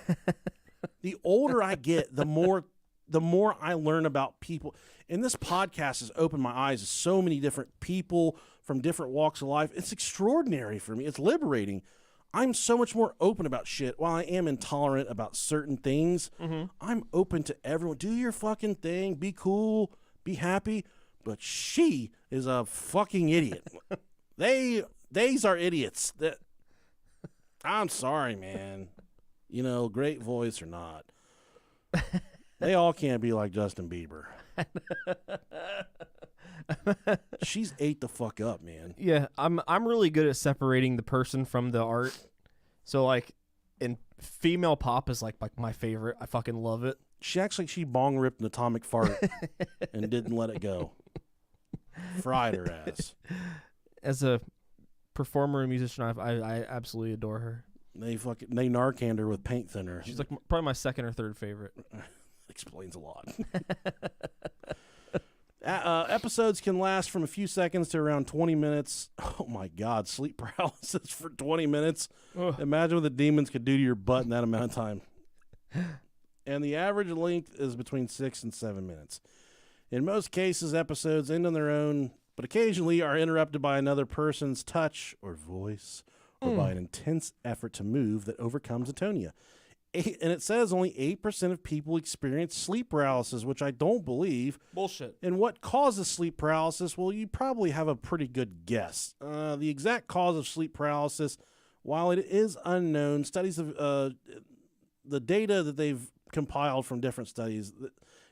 The older I get, the more I learn about people. And this podcast has opened my eyes to so many different people from different walks of life. It's extraordinary for me. It's liberating. I'm so much more open about shit. While I am intolerant about certain things, I'm open to everyone. Do your fucking thing. Be cool. Be happy. But she is a fucking idiot. These are idiots. I'm sorry, man. You know, great voice or not. They all can't be like Justin Bieber. She's ate the fuck up, man. Yeah, I'm really good at separating the person from the art. So like, in female pop is like my favorite. I fucking love it. She bong ripped an atomic fart and didn't let it go. Fried her ass. As a performer and musician, I absolutely adore her. They Narcaned her with paint thinner. She's like probably my second or third favorite. Explains a lot. Episodes can last from a few seconds to around 20 minutes. Oh my God, sleep paralysis for 20 minutes. Ugh. Imagine what the demons could do to your butt in that amount of time. And the average length is between 6 and 7 minutes. In most cases, episodes end on their own, but occasionally are interrupted by another person's touch or voice, or by an intense effort to move that overcomes atonia. And it says only 8% of people experience sleep paralysis, which I don't believe. Bullshit. And what causes sleep paralysis? Well, you probably have a pretty good guess. The exact cause of sleep paralysis, while it is unknown, studies of the data that they've compiled from different studies,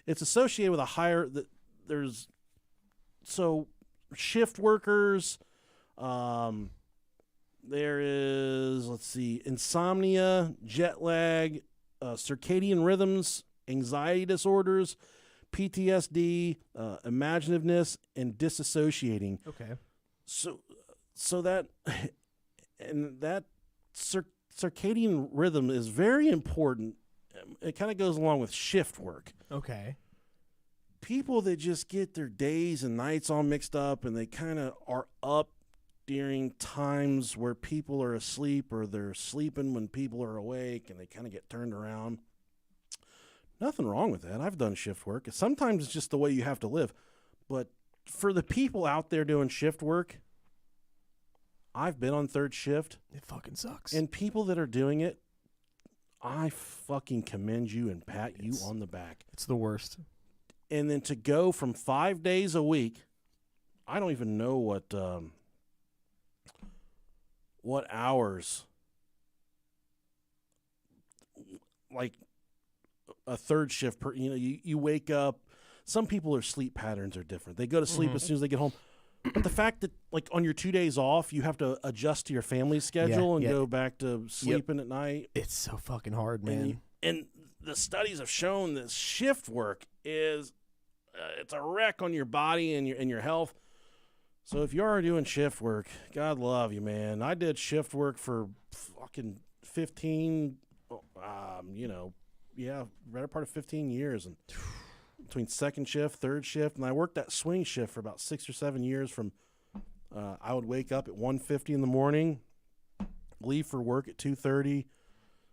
it's associated with a higher. Shift workers. There is, insomnia, jet lag, circadian rhythms, anxiety disorders, PTSD, imaginativeness, and disassociating. Okay. So that circadian rhythm is very important. It kind of goes along with shift work. Okay. People that just get their days and nights all mixed up, and they kind of are up during times where people are asleep, or they're sleeping when people are awake, and they kind of get turned around. Nothing wrong with that. I've done shift work. Sometimes it's just the way you have to live. But for the people out there doing shift work, I've been on third shift. It fucking sucks. And people that are doing it, I fucking commend you and pat you on the back. It's the worst. And then to go from 5 days a week, I don't even know what hours, like a third shift per, you wake up. Some people's sleep patterns are different. They go to sleep as soon as they get home. But the fact that, like, on your 2 days off, you have to adjust to your family's schedule and go back to sleeping at night. It's so fucking hard, man. And the studies have shown that shift work is it's a wreck on your body and your health. So if you are doing shift work, God love you, man. I did shift work for fucking 15, better part of 15 years. And between second shift, third shift, and I worked that swing shift for about 6 or 7 years. From I would wake up at 1:50 in the morning, leave for work at 2:30,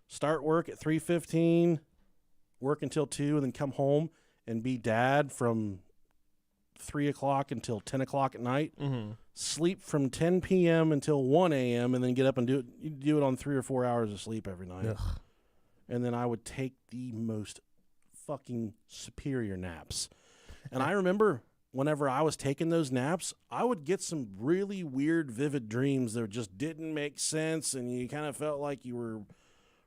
start work at 3:15, work until 2, and then come home and be dad from 3 o'clock until 10 o'clock at night, sleep from 10 p.m. until 1 a.m., and then get up and do it. You do it on 3 or 4 hours of sleep every night. Ugh. And then I would take the most fucking superior naps. And I remember whenever I was taking those naps, I would get some really weird, vivid dreams that just didn't make sense, and you kind of felt like you were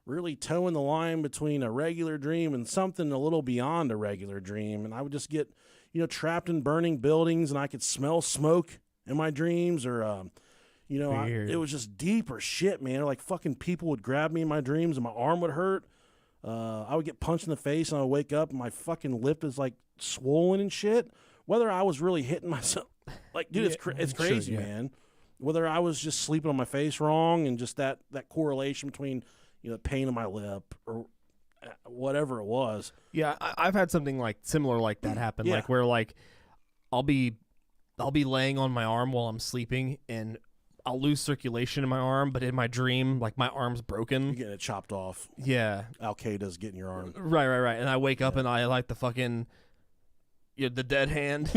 really towing the line between a regular dream and something a little beyond a regular dream. And I would just get trapped in burning buildings, and I could smell smoke in my dreams, or, it was just deeper shit, man. Like fucking people would grab me in my dreams, and my arm would hurt. I would get punched in the face, and I would wake up, and my fucking lip is like swollen and shit. Whether I was really hitting myself, like, dude, it's crazy, man. Whether I was just sleeping on my face wrong, and just that correlation between, the pain in my lip or whatever it was. Yeah, I've had something like similar like that happen. Yeah. Like where like I'll be laying on my arm while I'm sleeping, and I'll lose circulation in my arm, but in my dream, like my arm's broken. You're getting it chopped off. Yeah. Al-Qaeda's getting your arm. Right. And I wake up and I like the fucking the dead hand.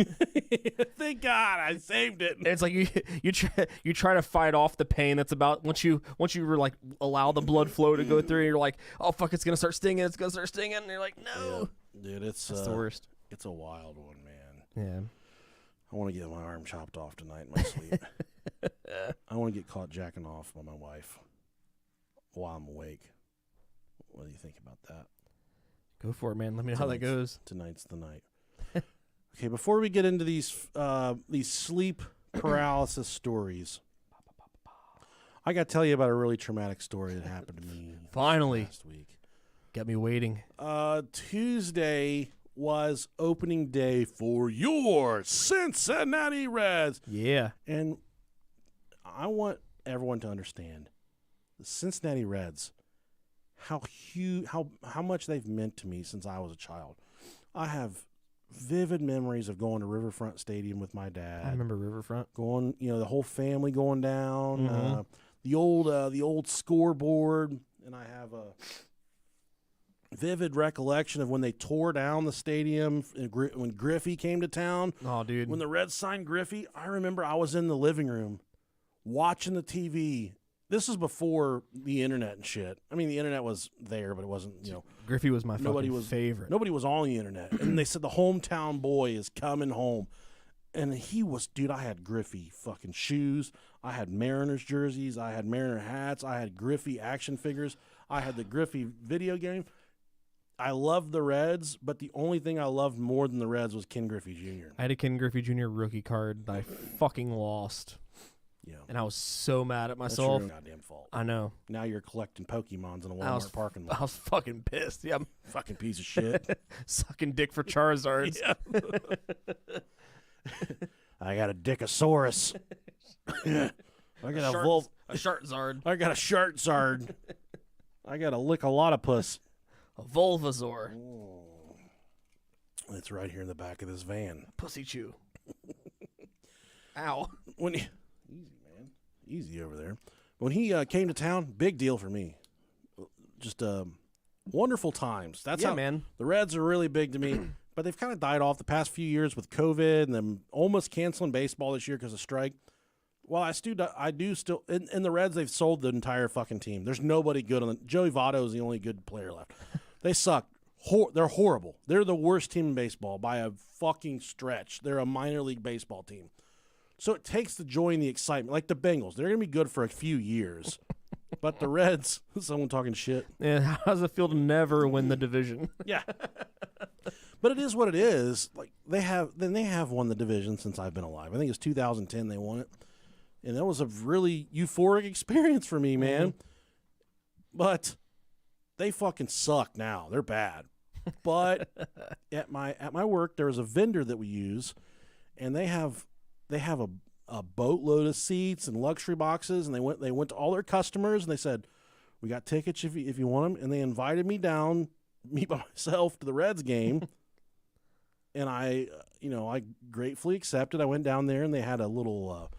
Thank God I saved it. And it's like you try to fight off the pain that's about once you like allow the blood flow to go through, and you're like, oh fuck, it's gonna start stinging, and you're like, no. Yeah. Dude, it's the worst. It's a wild one, man. Yeah. I want to get my arm chopped off tonight in my sleep. I want to get caught jacking off by my wife while I'm awake. What do you think about that? Go for it, man. Let me know how that goes. Tonight's the night. Okay, before we get into these sleep paralysis stories, I got to tell you about a really traumatic story that happened to me Finally. last week. Got me waiting. Tuesday was opening day for your Cincinnati Reds. Yeah. And I want everyone to understand the Cincinnati Reds, how much they've meant to me since I was a child. I have vivid memories of going to Riverfront Stadium with my dad. I remember Riverfront. Going, the whole family going down. Mhm. The old scoreboard, and I have a vivid recollection of when they tore down the stadium when Griffey came to town. Oh, dude. When the Reds signed Griffey, I remember I was in the living room watching the TV. This is before the internet and shit. I mean, the internet was there, but it wasn't, Griffey was my nobody fucking was favorite. Nobody was on the internet. And they said the hometown boy is coming home. And he was, dude, I had Griffey fucking shoes. I had Mariners jerseys. I had Mariner hats. I had Griffey action figures. I had the Griffey video game. I loved the Reds, but the only thing I loved more than the Reds was Ken Griffey Jr. I had a Ken Griffey Jr. rookie card that I fucking lost. Yeah. And I was so mad at That's myself. your goddamn fault. I know. Now you're collecting Pokemons in a I was, Walmart parking I lot. was fucking pissed. Yeah, I'm Fucking piece of shit. sucking dick for Charizards. I got a Dickosaurus. I got a A Charizard. I got a Shartzard. I got a Lick-a-lot-of-puss. A Volvazor. It's right here in the back of this van. Pussy chew. Ow. Easy, man. Easy over there. When he came to town, big deal for me. Just wonderful times. That's how, man. The Reds are really big to me, but they've kind of died off the past few years with COVID and them almost canceling baseball this year because of strike. Well, I do still in the Reds. They've sold the entire fucking team. There's nobody good on the. Joey Votto is the only good player left. They suck. They're horrible. They're the worst team in baseball by a fucking stretch. They're a minor league baseball team. So it takes the joy and the excitement. Like the Bengals, they're going to be good for a few years. But the Reds, someone talking shit. Yeah, how does it feel to never win the division? Yeah. But it is what it is. Like they have won the division since I've been alive. I think it's 2010 they won it. And that was a really euphoric experience for me, man. Mm-hmm. But they fucking suck now. They're bad. But at my work, there was a vendor that we use, and they have a boatload of seats and luxury boxes, and they went to all their customers and they said, "We got tickets if you want them," and they invited me down, me by myself, to the Reds game, and I gratefully accepted. I went down there and they had a little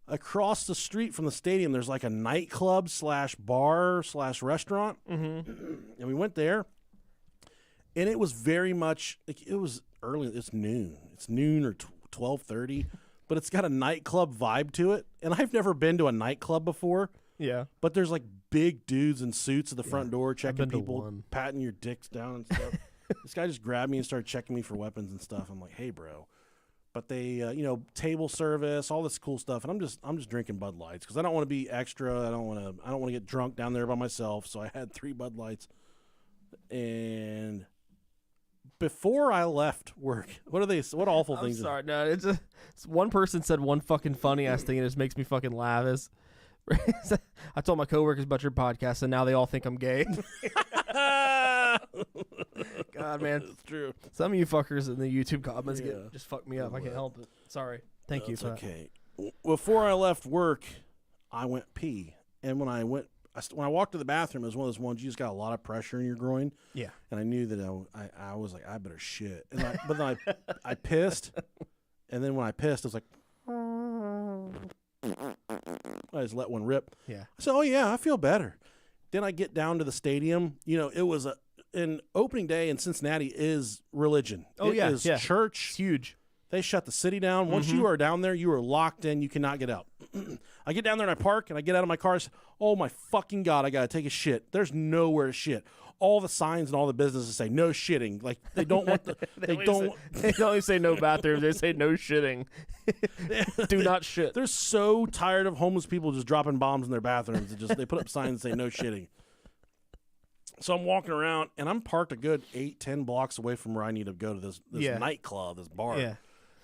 across the street from the stadium. There's like a nightclub / bar / restaurant, and we went there, and it was very much like it was early. It's noon or 12:30. But it's got a nightclub vibe to it. And I've never been to a nightclub before. Yeah. But there's like big dudes in suits at the front door checking been to people, one. patting your dicks down and stuff. This guy just grabbed me and started checking me for weapons and stuff. I'm like, hey, bro. But they, table service, all this cool stuff. And I'm just drinking Bud Lights because I don't want to be extra. I don't want to get drunk down there by myself. So I had 3 Bud Lights. And before I left work, what awful I'm things? sorry. No, it's one person said one fucking funny ass thing and it just makes me fucking laugh. I told my coworkers about your podcast and now they all think I'm gay. God, man. It's true. Some of you fuckers in the YouTube comments just fuck me up. I can't help it. Sorry. Thank you for okay. Before I left work, I went pee. And when I walked to the bathroom, it was one of those ones you just got a lot of pressure in your groin. Yeah. And I knew that I was like, I better shit. But then I pissed. And then when I pissed, I was like, I just let one rip. Yeah. I said, oh, yeah, I feel better. Then I get down to the stadium. It was an opening day in Cincinnati is religion. Oh, It yeah. is Yeah. church. It's huge. They shut the city down. Once you are down there, you are locked in. You cannot get out. I get down there and I park and I get out of my car. And say, oh my fucking God, I got to take a shit. There's nowhere to shit. All the signs and all the businesses say no shitting. Like they don't want the, They don't only say no bathrooms. They say no shitting. Do not shit. They're so tired of homeless people just dropping bombs in their bathrooms. They put up signs that say no shitting. So I'm walking around and I'm parked a good 8-10 blocks away from where I need to go to this nightclub, this bar. Yeah.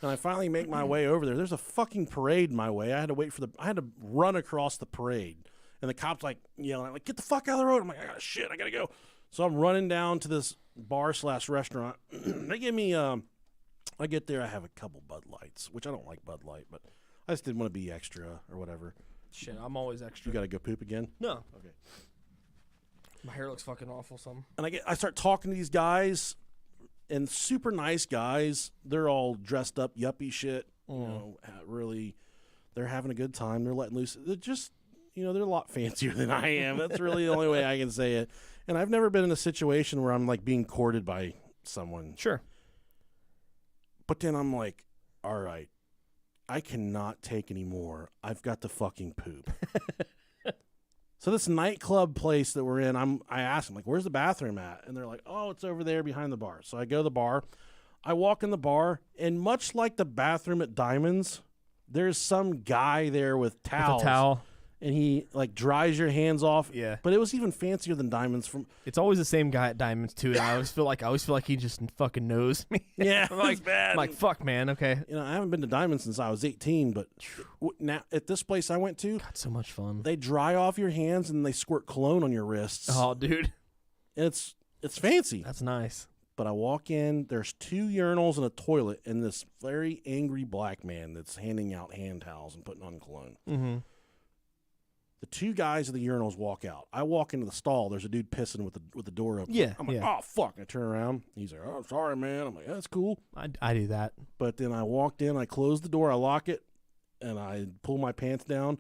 And I finally make my way over there. There's a fucking parade in my way. I had to run across the parade. And the cop's like yelling, like, get the fuck out of the road. I'm like, I gotta go. So I'm running down to this bar / restaurant. They give me, I get there, I have a couple Bud Lights, which I don't like Bud Light, but I just didn't want to be extra or whatever. Shit, I'm always extra. You gotta go poop again? No. Okay. My hair looks fucking awful. And I start talking to these guys, and super nice guys. They're all dressed up yuppie shit. You know, really, they're having a good time. They're letting loose. They're just, they're a lot fancier than I am. That's really the only way I can say it. And I've never been in a situation where I'm like being courted by someone. Sure. But then I'm like, all right, I cannot take any more. I've got to fucking poop. So this nightclub place that we're in, I asked them, like, where's the bathroom at? And they're like, oh, it's over there behind the bar. So I go to the bar. I walk in the bar, and much like the bathroom at Diamonds, there's some guy there with towels. With a towel. And he, like, dries your hands off. Yeah. But it was even fancier than Diamonds. It's always the same guy at Diamonds, too, and I always feel like he just fucking knows me. Yeah, I'm like, bad. I'm like, fuck, man, okay. I haven't been to Diamonds since I was 18, but now at this place I went to, God, so much fun. they dry off your hands and they squirt cologne on your wrists. Oh, dude. And it's fancy. That's nice. But I walk in, there's 2 urinals and a toilet, and this very angry black man that's handing out hand towels and putting on cologne. Mm-hmm. The 2 guys at the urinals walk out. I walk into the stall. There's a dude pissing with the door open. Yeah, I'm like, oh, fuck. I turn around. He's like, oh, sorry, man. I'm like, that's cool. I do that. But then I walked in, I close the door, I lock it, and I pull my pants down,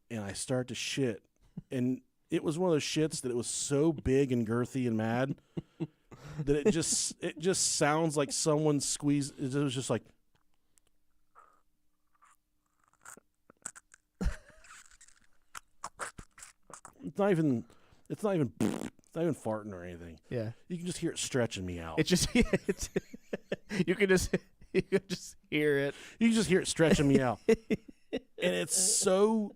and I start to shit. And it was one of those shits that it was so big and girthy and mad that it just sounds like someone squeezed. It was just like. It's not even farting or anything. Yeah. You can just hear it stretching me out. It's just you can just hear it. You can just hear it stretching me out. And it's so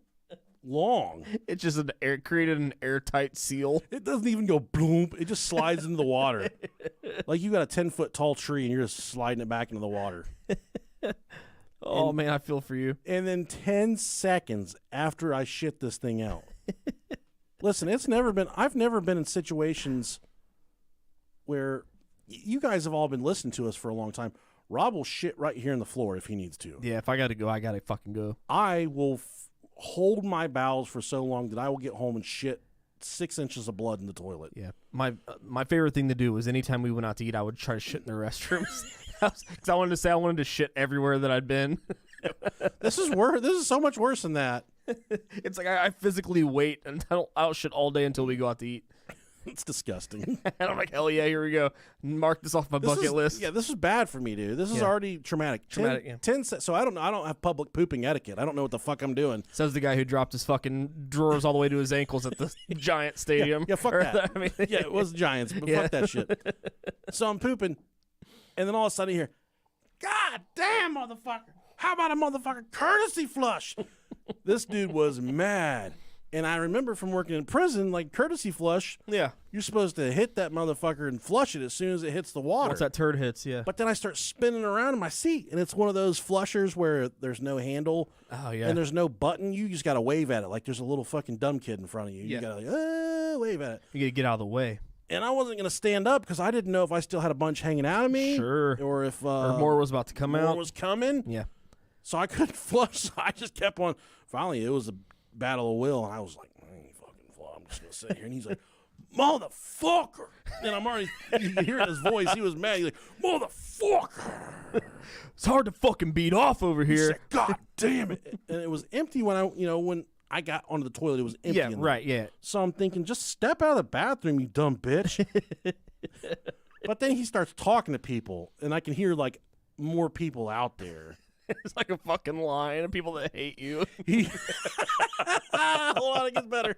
long. It's just created an airtight seal. It doesn't even go boom. It just slides into the water. Like you got a 10-foot tall tree and you're just sliding it back into the water. Oh, man, I feel for you. And then 10 seconds after I shit this thing out. Listen, I've never been in situations where you guys have all been listening to us for a long time. Rob will shit right here on the floor if he needs to. Yeah, if I got to go, I got to fucking go. I will hold my bowels for so long that I will get home and shit 6 inches of blood in the toilet. Yeah. My favorite thing to do was anytime we went out to eat, I would try to shit in the restrooms. Because I wanted to shit everywhere that I'd been. This is worse. This is so much worse than that. It's like I physically wait and I'll shit all day until we go out to eat. It's disgusting. And I'm like, hell yeah, here we go. Mark this off my bucket list. Yeah, this is bad for me, dude. This is already traumatic. Yeah. 10 so I don't have public pooping etiquette. I don't know what the fuck I'm doing. Says the guy who dropped his fucking drawers all the way to his ankles at the Giant Stadium. Yeah, fuck that. Yeah, it was Giants, but fuck that shit. So I'm pooping, and then all of a sudden you hear, God damn, motherfucker. How about a motherfucking courtesy flush? This dude was mad. And I remember from working in prison, like courtesy flush, Yeah. you're supposed to hit that motherfucker and flush it as soon as it hits the water. Once that turd hits, yeah. But then I start spinning around in my seat, and it's one of those flushers where there's no handle Oh, yeah. and there's no button. You just got to wave at it like there's a little fucking dumb kid in front of you. Yeah. You got to wave at it. You got to get out of the way. And I wasn't going to stand up because I didn't know if I still had a bunch hanging out of me. Sure. Or if Or more was about to come more out. was coming. Yeah. So I couldn't flush. So I just kept on. Finally, it was a battle of will, and I was like, I ain't fucking flush. I'm just going to sit here. And he's like, motherfucker. And I'm already, you can hear his voice. He was mad. He's like, motherfucker. It's hard to fucking beat off over He here. said, God damn it. And it was empty when when I got onto the toilet. It was empty. Yeah, in there. right, yeah. So I'm thinking, just step out of the bathroom, you dumb bitch. But then he starts talking to people, and I can hear like more people out there. It's like a fucking line of people that hate you. Hold on, it gets better.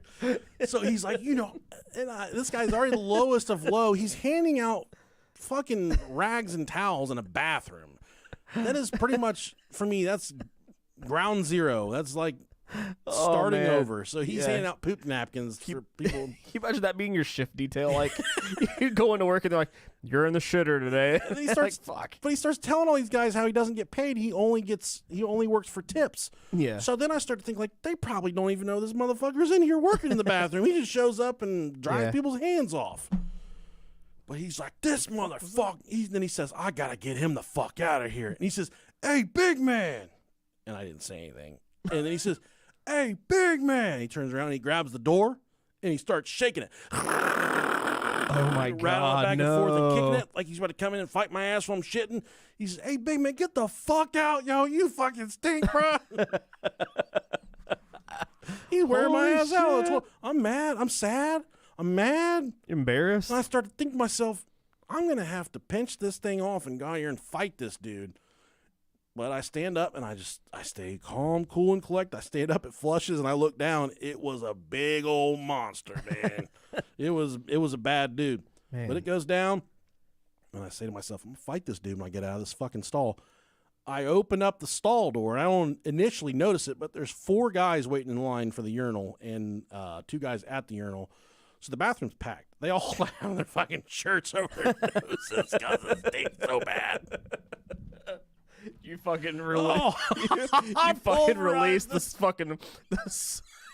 So he's like, this guy's already the lowest of low. He's handing out fucking rags and towels in a bathroom. That is pretty much, for me, that's ground zero. That's like starting man. over. So he's Yeah. handing out poop napkins for people. Can you imagine that being your shift detail? Like, you go into work and they're like, you're in the shitter today. And then he starts, like, fuck. but he starts telling all these guys how he doesn't get paid. He only works for tips. Yeah. So then I start to think, like, they probably don't even know this motherfucker's in here working in the bathroom. He just shows up and dries Yeah. people's hands off. But he's like, this motherfucker. Then he says, I got to get him the fuck out of here. And he says, hey, big man. And I didn't say anything. And then he says, hey, big man. He turns around and he grabs the door and he starts shaking it. Oh my rattling God, back and forth and kicking no. it like he's about to come in and fight my ass while I'm shitting. He says, "Hey, big man, get the fuck out, yo! You fucking stink, bro." He's wearing my Holy ass out. shit. I'm mad. I'm sad. I'm mad. Embarrassed? And I started to think to myself, I'm gonna have to pinch this thing off and go out here and fight this dude. But I stand up and I stay calm, cool, and collect. I stand up, it flushes, and I look down. It was a big old monster, man. It was a bad dude. Man. But it goes down, and I say to myself, I'm gonna fight this dude when I get out of this fucking stall. I open up the stall door, and I don't initially notice it, but there's 4 guys waiting in line for the urinal and 2 guys at the urinal. So the bathroom's packed. They all have their fucking shirts over their noses because it stinks so bad. You fucking release. You fucking Pulverized release this fucking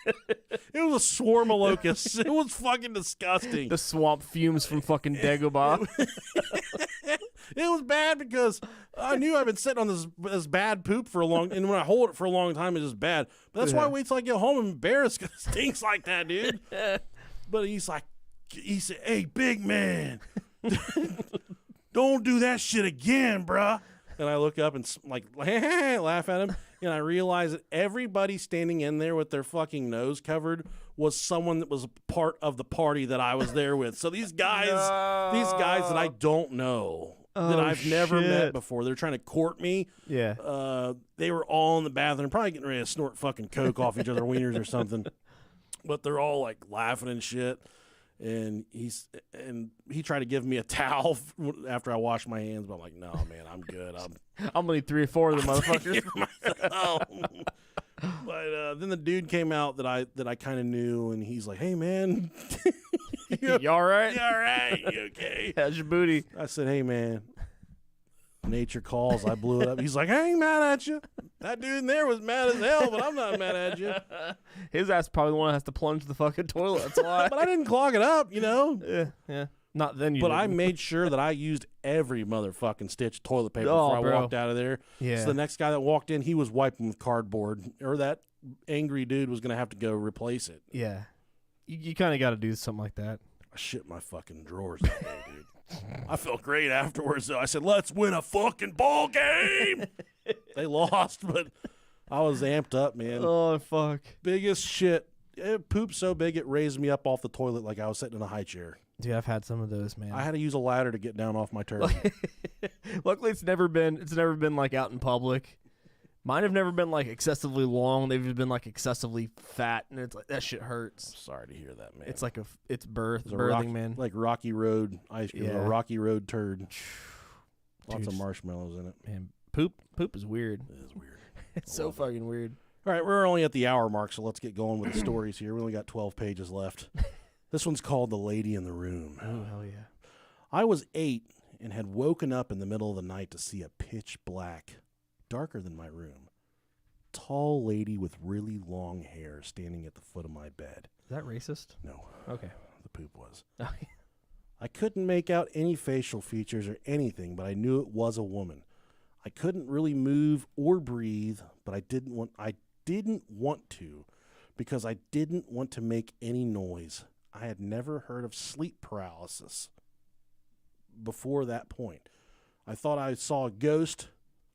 It was a swarm of locusts. It was fucking disgusting. the swamp fumes from fucking Dagobah. It was bad because I knew I've been sitting on this bad poop for a long, and when I hold it for a long time, it's just bad. But that's why I wait till I get home and embarrassed because it stinks like that, dude. But he said, "Hey, big man, don't do that shit again, bruh." And I look up and like laugh at him, and I realize that everybody standing in there with their fucking nose covered was someone that was a part of the party that I was there with. So these guys that I don't know, that I've never met before, they're trying to court me. Yeah. They were all in the bathroom, probably getting ready to snort fucking coke off each other's wieners or something. But they're all like laughing and shit. And he tried to give me a towel after I washed my hands, but I'm like, no, man, I'm good. I'm gonna need 3 or 4 of them motherfuckers. But then the dude came out that I kind of knew, and he's like, "Hey, man, You all right? you all right? You okay?" How's your booty? I said, "Hey, man, nature calls." I blew it up. He's like, "I ain't mad at you. That dude in there was mad as hell, but I'm not mad at you." His ass probably the one that has to plunge the fucking toilet. That's why. But I didn't clog it up, you know. Yeah. Not then you. But didn't. I made sure that I used every motherfucking stitch of toilet paper Oh, before I bro. walked out of there. Yeah. So the next guy that walked in, he was wiping with cardboard, or that angry dude was going to have to go replace it. Yeah. You kind of got to do something like that. I shit my fucking drawers that day, dude. I felt great afterwards, though. I said, "Let's win a fucking ball game." They lost, but I was amped up, man. Oh fuck. Biggest shit. It pooped so big it raised me up off the toilet like I was sitting in a high chair. Dude, I've had some of those, man. I had to use a ladder to get down off my turd. Luckily, it's never been like out in public. Mine have never been like excessively long. They've just been like excessively fat, and it's like that shit hurts. Sorry to hear that, man. It's like it's birthing, Rocky, man. like Rocky Road ice cream, Yeah. a Rocky Road turd. Lots Dude, of marshmallows in it. Man, poop is weird. It is weird. It's so fucking weird. All right, we're only at the hour mark, so let's get going with the stories here. We only got 12 pages left. This one's called The Lady in the Room. Oh hell yeah. I was 8 and had woken up in the middle of the night to see a pitch black, darker than my room, tall lady with really long hair standing at the foot of my bed. Is that racist? No, Okay. the poop was. I couldn't make out any facial features or anything, but I knew it was a woman. I couldn't really move or breathe, but I didn't want to because I didn't want to make any noise. I had never heard of sleep paralysis before that point. I thought I saw a ghost.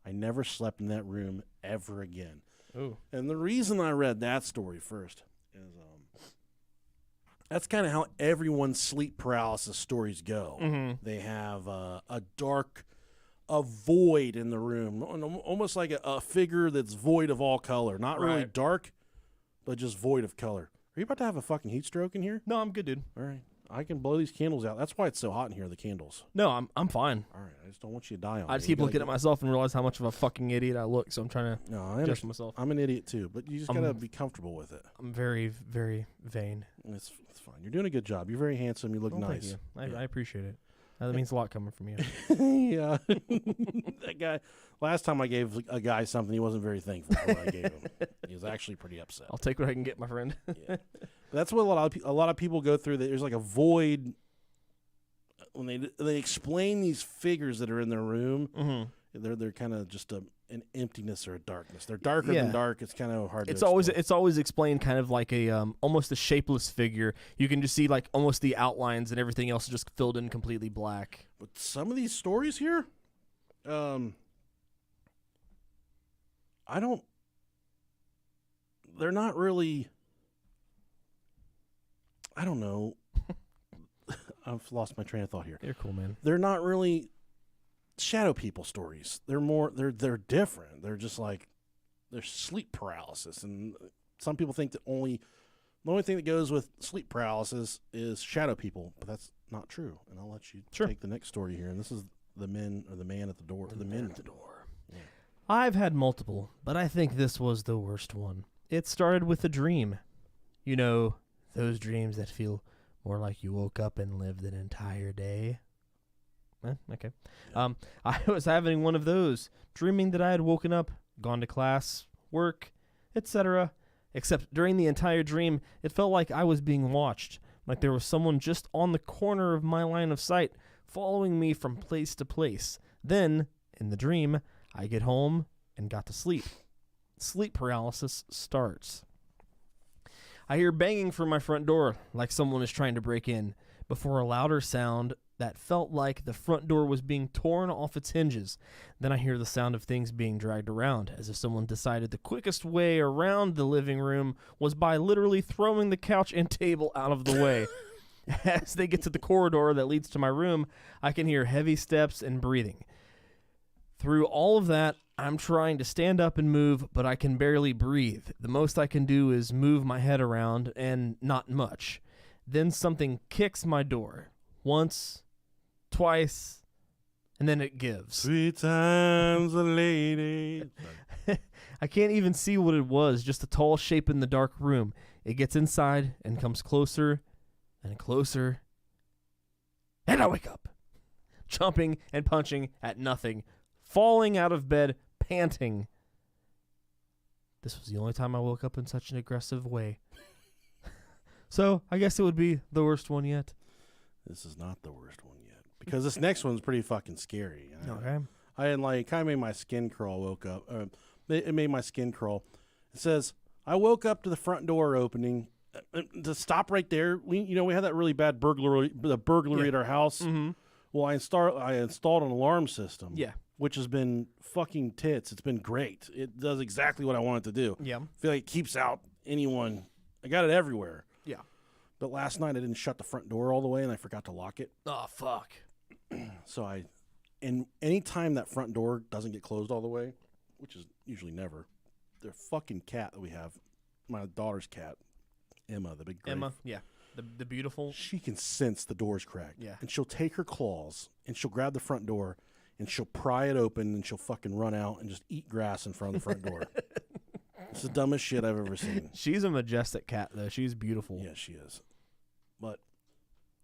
I never slept in that room ever again. Ooh. And the reason I read that story first is that's kind of how everyone's sleep paralysis stories go. Mm-hmm. They have a void in the room, almost like a figure that's void of all color. Not really Right. dark, but just void of color. Are you about to have a fucking heat stroke in here? No, I'm good, dude. All right. I can blow these candles out. That's why it's so hot in here, the candles. No, I'm fine. All right. I just don't want you to die on me. I just You keep gotta looking at myself and realize how much of a fucking idiot I look. So I'm trying to No, I adjust understand. myself. I'm an idiot too, but you just got to be comfortable with it. I'm very, very vain. It's fine. You're doing a good job. You're very handsome. You look Oh, nice. Thank you. I appreciate it. That means a lot coming from you. Yeah. That guy, last time I gave a guy something, he wasn't very thankful for what I gave him. He was actually pretty upset. I'll take what I can get, my friend. Yeah. That's what a lot of people go through. There's like a void when they explain these figures that are in their room. Mm-hmm. They're kind of just an emptiness or a darkness. They're darker Yeah. than dark. It's kind of hard to It's explain. always explained kind of like a almost a shapeless figure. You can just see like almost the outlines and everything else just filled in completely black. But some of these stories here, they're not really, I don't know. I've lost my train of thought here. You're cool, man. They're not really shadow people stories. They're different. They're just like, they're sleep paralysis. And some people think that the only thing that goes with sleep paralysis is shadow people, but that's not true. And I'll let you take the next story here. And this is the man at the door. The men at the door. Yeah. I've had multiple, but I think this was the worst one. It started with a dream. You know, those dreams that feel more like you woke up and lived an entire day. Okay. Yeah. I was having one of those, dreaming that I had woken up, gone to class, work, etc. Except during the entire dream, it felt like I was being watched, like there was someone just on the corner of my line of sight, following me from place to place. Then, in the dream, I get home and got to sleep. Sleep paralysis starts. I hear banging from my front door, like someone is trying to break in, before a louder sound that felt like the front door was being torn off its hinges. Then I hear the sound of things being dragged around, as if someone decided the quickest way around the living room was by literally throwing the couch and table out of the way. As they get to the corridor that leads to my room, I can hear heavy steps and breathing. Through all of that, I'm trying to stand up and move, but I can barely breathe. The most I can do is move my head around, and not much. Then something kicks my door. Once, twice, and then it gives. 3 times a lady. I can't even see what it was, just a tall shape in the dark room. It gets inside and comes closer and closer. And I wake up, jumping and punching at nothing, falling out of bed, panting. This was the only time I woke up in such an aggressive way. So I guess it would be the worst one yet. This is not the worst one yet, because this next one's pretty fucking scary. Okay. I had like kind of made my skin crawl. Woke up. It made my skin crawl. It says I woke up to the front door opening. To stop right there, we had that really bad burglary at our house. Mm-hmm. Well, I installed an alarm system. Yeah. Which has been fucking tits. It's been great. It does exactly what I want it to do. Yeah. I feel like it keeps out anyone. I got it everywhere. Yeah. But last night I didn't shut the front door all the way and I forgot to lock it. Oh, fuck. So and anytime that front door doesn't get closed all the way, which is usually never, the fucking cat that we have, my daughter's cat, Emma, the big gray, Emma, yeah. The beautiful. she can sense the door's cracked. Yeah. And she'll take her claws and she'll grab the front door and she'll pry it open and she'll fucking run out and just eat grass in front of the front door. It's the dumbest shit I've ever seen. She's a majestic cat, though. She's beautiful. Yeah, she is. But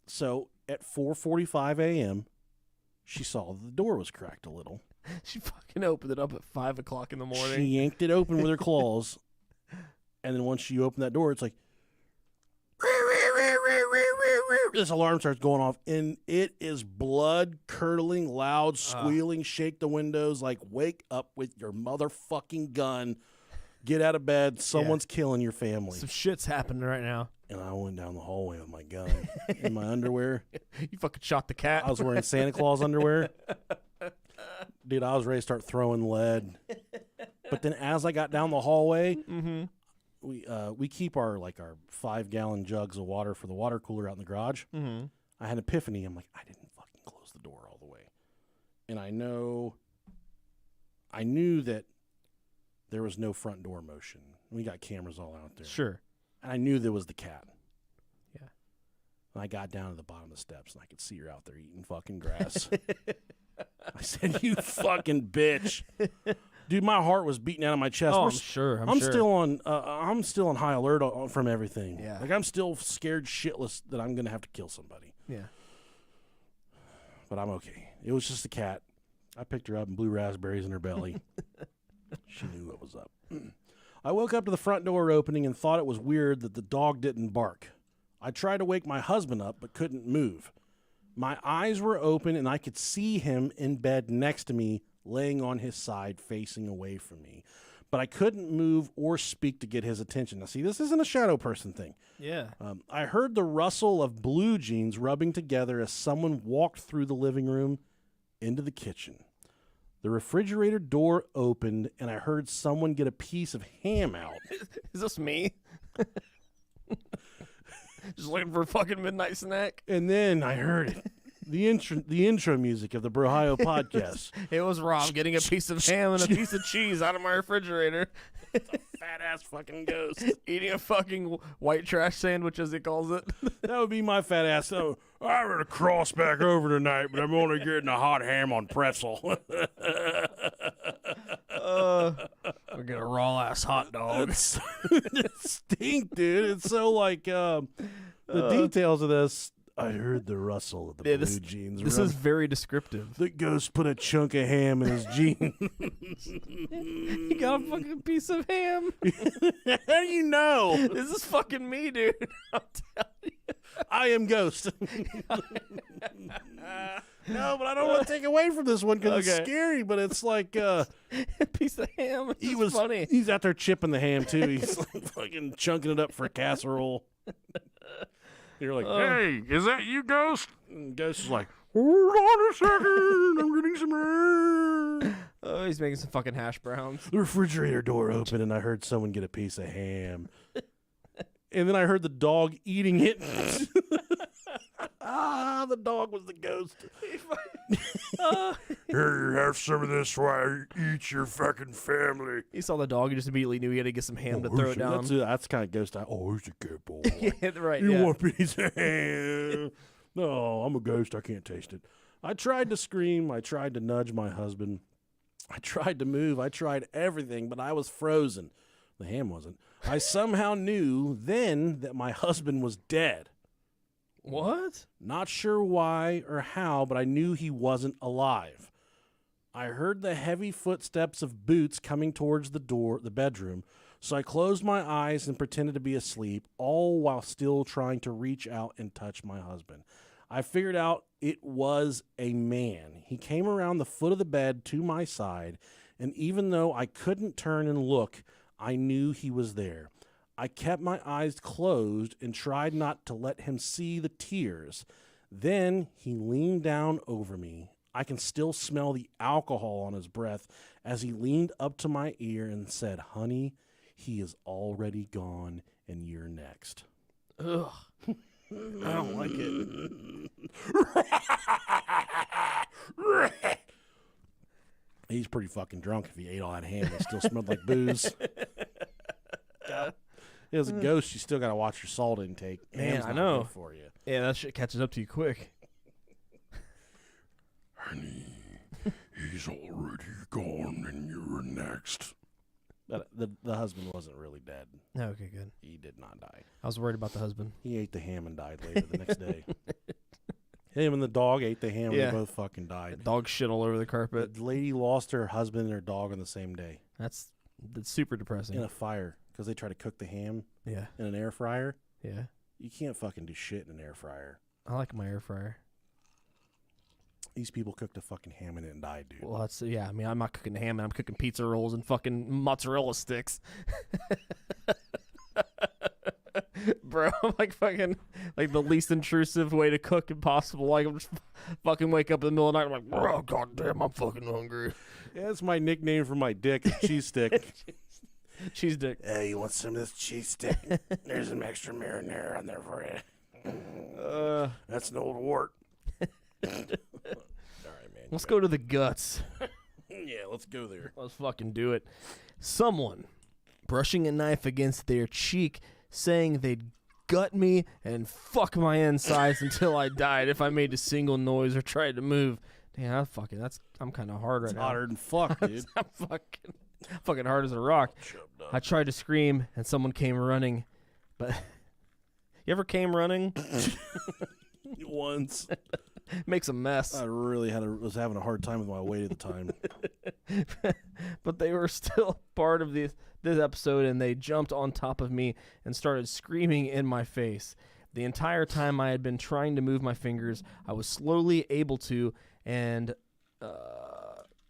so at 4:45 a.m., she saw the door was cracked a little. She fucking opened it up at 5 o'clock in the morning. She yanked it open with her claws, and then once she opened that door, it's like this alarm starts going off, and it is blood curdling, loud, squealing. Shake the windows, like wake up with your motherfucking gun. Get out of bed. Someone's killing your family. Some shit's happening right now. And I went down the hallway with my gun in my underwear. You fucking shot the cat. I was wearing Santa Claus underwear. Dude, I was ready to start throwing lead. But then as I got down the hallway, we keep our 5-gallon jugs of water for the water cooler out in the garage. Mm-hmm. I had an epiphany. I'm like, I didn't fucking close the door all the way. And I knew that there was no front door motion. We got cameras all out there. Sure. And I knew there was the cat. Yeah. And I got down to the bottom of the steps, and I could see her out there eating fucking grass. I said, you fucking bitch. Dude, my heart was beating out of my chest. Oh, We're I'm sure. I'm sure. still on high alert from everything. Yeah. Like, I'm still scared shitless that I'm going to have to kill somebody. Yeah. But I'm okay. It was just a cat. I picked her up and blew raspberries in her belly. She knew what was up. I woke up to the front door opening and thought it was weird that the dog didn't bark. I tried to wake my husband up but couldn't move. My eyes were open and I could see him in bed next to me laying on his side facing away from me. But I couldn't move or speak to get his attention. Now, see, this isn't a shadow person thing. Yeah. I heard the rustle of blue jeans rubbing together as someone walked through the living room into the kitchen. The refrigerator door opened, and I heard someone get a piece of ham out. Is this me? Just looking for a fucking midnight snack. And then I heard it. The intro music of the Brohio podcast. It was Rob getting a piece of ham and a piece of cheese out of my refrigerator. It's a fat-ass fucking ghost. Eating a fucking white trash sandwich, as he calls it. That would be my fat ass. So, I'm going to cross back over tonight, but I'm only getting a hot ham on pretzel. We're getting a raw-ass hot dog. it stink, dude. It's so like the details of this. I heard the rustle of the blue jeans. This is very descriptive. The ghost put a chunk of ham in his jeans. You got a fucking piece of ham. How do you know? This is fucking me, dude. I'm telling you. I am Ghost. No, but I don't want to take away from this one because it's scary. But it's like A piece of ham. It's funny. He's out there chipping the ham too. He's like fucking chunking it up for casserole. You're like, Hey, is that you, Ghost? and Ghost is like, hold on a second, I'm getting some air. Oh, he's making some fucking hash browns. The refrigerator door opened, and I heard someone get a piece of ham. And then I heard the dog eating it. The dog was the ghost. Here, have some of this while you eat your fucking family. He saw the dog and just immediately knew he had to get some ham to throw it down. That's kind of ghost. Oh, he's a good boy. Yeah, right. You Yeah. want a piece of ham? No, I'm a ghost. I can't taste it. I tried to scream. I tried to nudge my husband. I tried to move. I tried everything, but I was frozen. The ham wasn't. I somehow knew then that my husband was dead. What? Not sure why or how, but I knew he wasn't alive. I heard the heavy footsteps of boots coming towards the bedroom, so I closed my eyes and pretended to be asleep, all while still trying to reach out and touch my husband. I figured out it was a man. He came around the foot of the bed to my side, and even though I couldn't turn and look, I knew he was there. I kept my eyes closed and tried not to let him see the tears. Then he leaned down over me. I can still smell the alcohol on his breath as he leaned up to my ear and said, "Honey, he is already gone and you're next." Ugh. I don't like it. He's pretty fucking drunk if he ate all that ham. It still smelled like booze. As a ghost, you still got to watch your salt intake. Man, Ham's I not know. good for you. Yeah, that shit catches up to you quick. Honey, he's already gone and you're next. But the husband wasn't really dead. Okay, good. He did not die. I was worried about the husband. He ate the ham and died later the next day. Him and the dog ate the ham and Yeah. they both fucking died. Dog shit all over the carpet. The lady lost her husband and her dog on the same day That's super depressing. in a fire because they tried to cook the ham Yeah, in an air fryer. yeah. You can't fucking do shit in an air fryer. I like my air fryer. These people cooked a fucking ham in it and died, dude. Well, that's I mean, I'm not cooking ham. I'm cooking pizza rolls and fucking mozzarella sticks. Bro, I'm like fucking like the least intrusive way to cook possible. Like I'm just fucking wake up in the middle of the night. I'm like, bro, goddamn, I'm fucking hungry. Yeah, that's my nickname for my dick, a cheese stick. Cheese dick. Hey, you want some of this cheese stick? There's some extra marinara on there for you. That's an old wart. All right, man. Let's go to the guts. Yeah, let's go there. Let's fucking do it. Someone brushing a knife against their cheek, saying they'd gut me and fuck my insides until I died if I made a single noise or tried to move. Damn, I'm kind of hard right now. Hotter than fuck, dude. I'm fucking hard as a rock. I tried to scream and someone came running, but you ever came running? Once. Makes a mess. I really was having a hard time with my weight at the time. But they were still part of this episode, and they jumped on top of me and started screaming in my face. The entire time I had been trying to move my fingers, I was slowly able to, and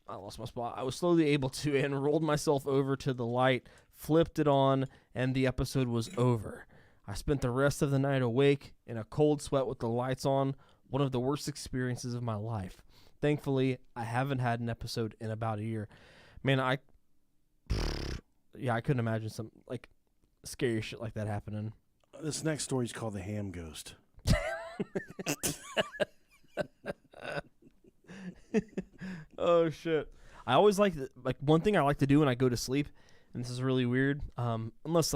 I lost my spot. I was slowly able to and rolled myself over to the light, flipped it on, and the episode was over. I spent the rest of the night awake in a cold sweat with the lights on, one of the worst experiences of my life. Thankfully, I haven't had an episode in about a year. Man, I couldn't imagine some like scary shit like that happening. This next story is called The Ham Ghost. Oh shit! I always like one thing I like to do when I go to sleep, and this is really weird. Unless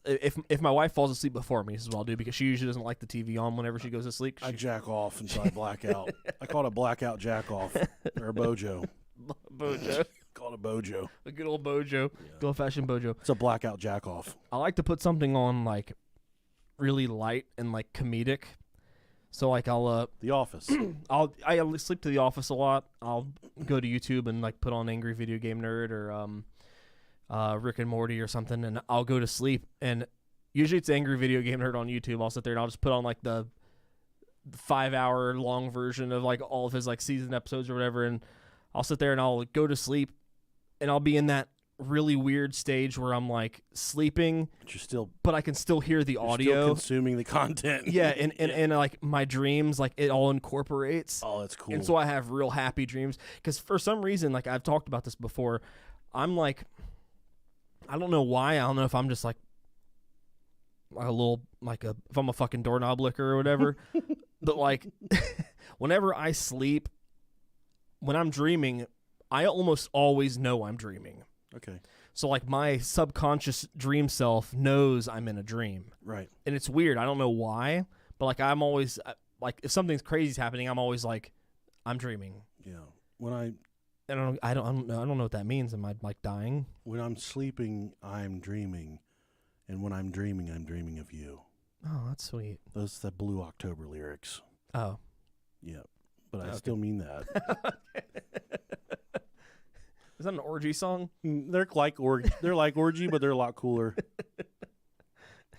if my wife falls asleep before me, this is what I'll do because she usually doesn't like the TV on whenever she goes to sleep. I jack off until I black out. I call it a blackout jack off or a bojo. Bojo. Call it a bojo. A good old bojo. Yeah. Good old fashioned bojo. It's a blackout jack off. I like to put something on like really light and like comedic. So like I'll The Office. I sleep to The Office a lot. I'll go to YouTube and like put on Angry Video Game Nerd or Rick and Morty or something, and I'll go to sleep. And usually it's Angry Video Game Nerd on YouTube. I'll sit there and I'll just put on like the 5-hour long version of like all of his like season episodes or whatever, and I'll sit there and I'll go to sleep, and I'll be in that really weird stage where I'm like sleeping, but I can still hear the audio, still consuming the content. Yeah, and like my dreams, like it all incorporates. Oh, that's cool. And so I have real happy dreams because for some reason, like I've talked about this before, I'm like, I don't know why. I don't know if I'm just like a little if I'm a fucking doorknob licker or whatever, but like whenever I sleep, when I'm dreaming, I almost always know I'm dreaming. Okay. So like my subconscious dream self knows I'm in a dream. Right. And it's weird. I don't know why, but like I'm always like if something's crazy's happening, I'm always like I'm dreaming. Yeah. When I don't know what that means. Am I like dying? When I'm sleeping, I'm dreaming, and when I'm dreaming of you. Oh, that's sweet. Those are the Blue October lyrics. Oh. Yeah. But I still mean that. Is that an orgy song? They're like orgy, but they're a lot cooler.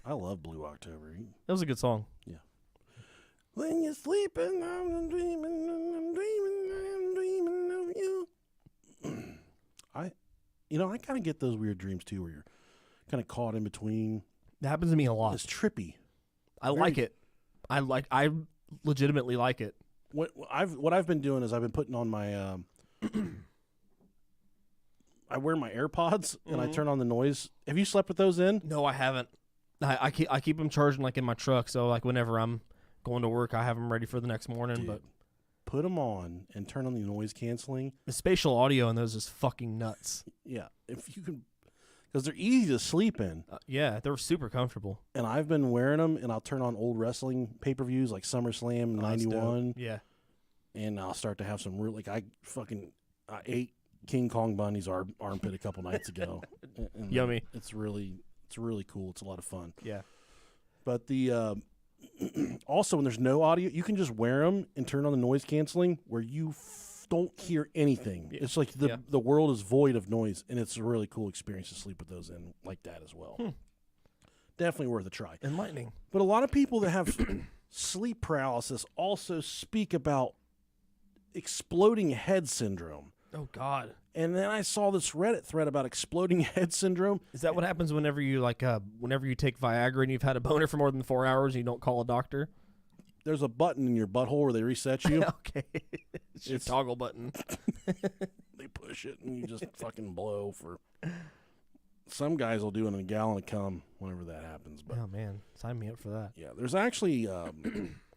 I love Blue October. That was a good song. Yeah. When you're sleeping, I'm dreaming of you. I kind of get those weird dreams too, where you're kind of caught in between. That happens to me a lot. It's trippy. I like it. I legitimately like it. What I've been doing is I've been putting on my I wear my AirPods and I turn on the noise. Have you slept with those in? No, I haven't. I keep them charging like in my truck, so like whenever I'm going to work, I have them ready for the next morning. Dude, but put them on and turn on the noise canceling. The spatial audio in those is fucking nuts. Yeah, if you can, because they're easy to sleep in. Yeah, they're super comfortable. And I've been wearing them, and I'll turn on old wrestling pay-per-views like SummerSlam '91. Yeah, and I'll start to have some real I ate King Kong Bunny's armpit a couple nights ago. And yummy. It's really cool. It's a lot of fun. Yeah. But the also when there's no audio, you can just wear them and turn on the noise canceling where you don't hear anything. Yeah. It's like the world is void of noise, and it's a really cool experience to sleep with those in like that as well. Definitely worth a try. Enlightening. But a lot of people that have sleep paralysis also speak about exploding head syndrome. Oh, God. And then I saw this Reddit thread about exploding head syndrome. Is that what happens whenever you whenever you take Viagra and you've had a boner for more than 4 hours and you don't call a doctor? There's a button in your butthole where they reset you. Okay. It's your toggle button. They push it and you just fucking blow for... Some guys will do it in a gallon of cum whenever that happens. But oh, man. Sign me up for that. Yeah, there's actually...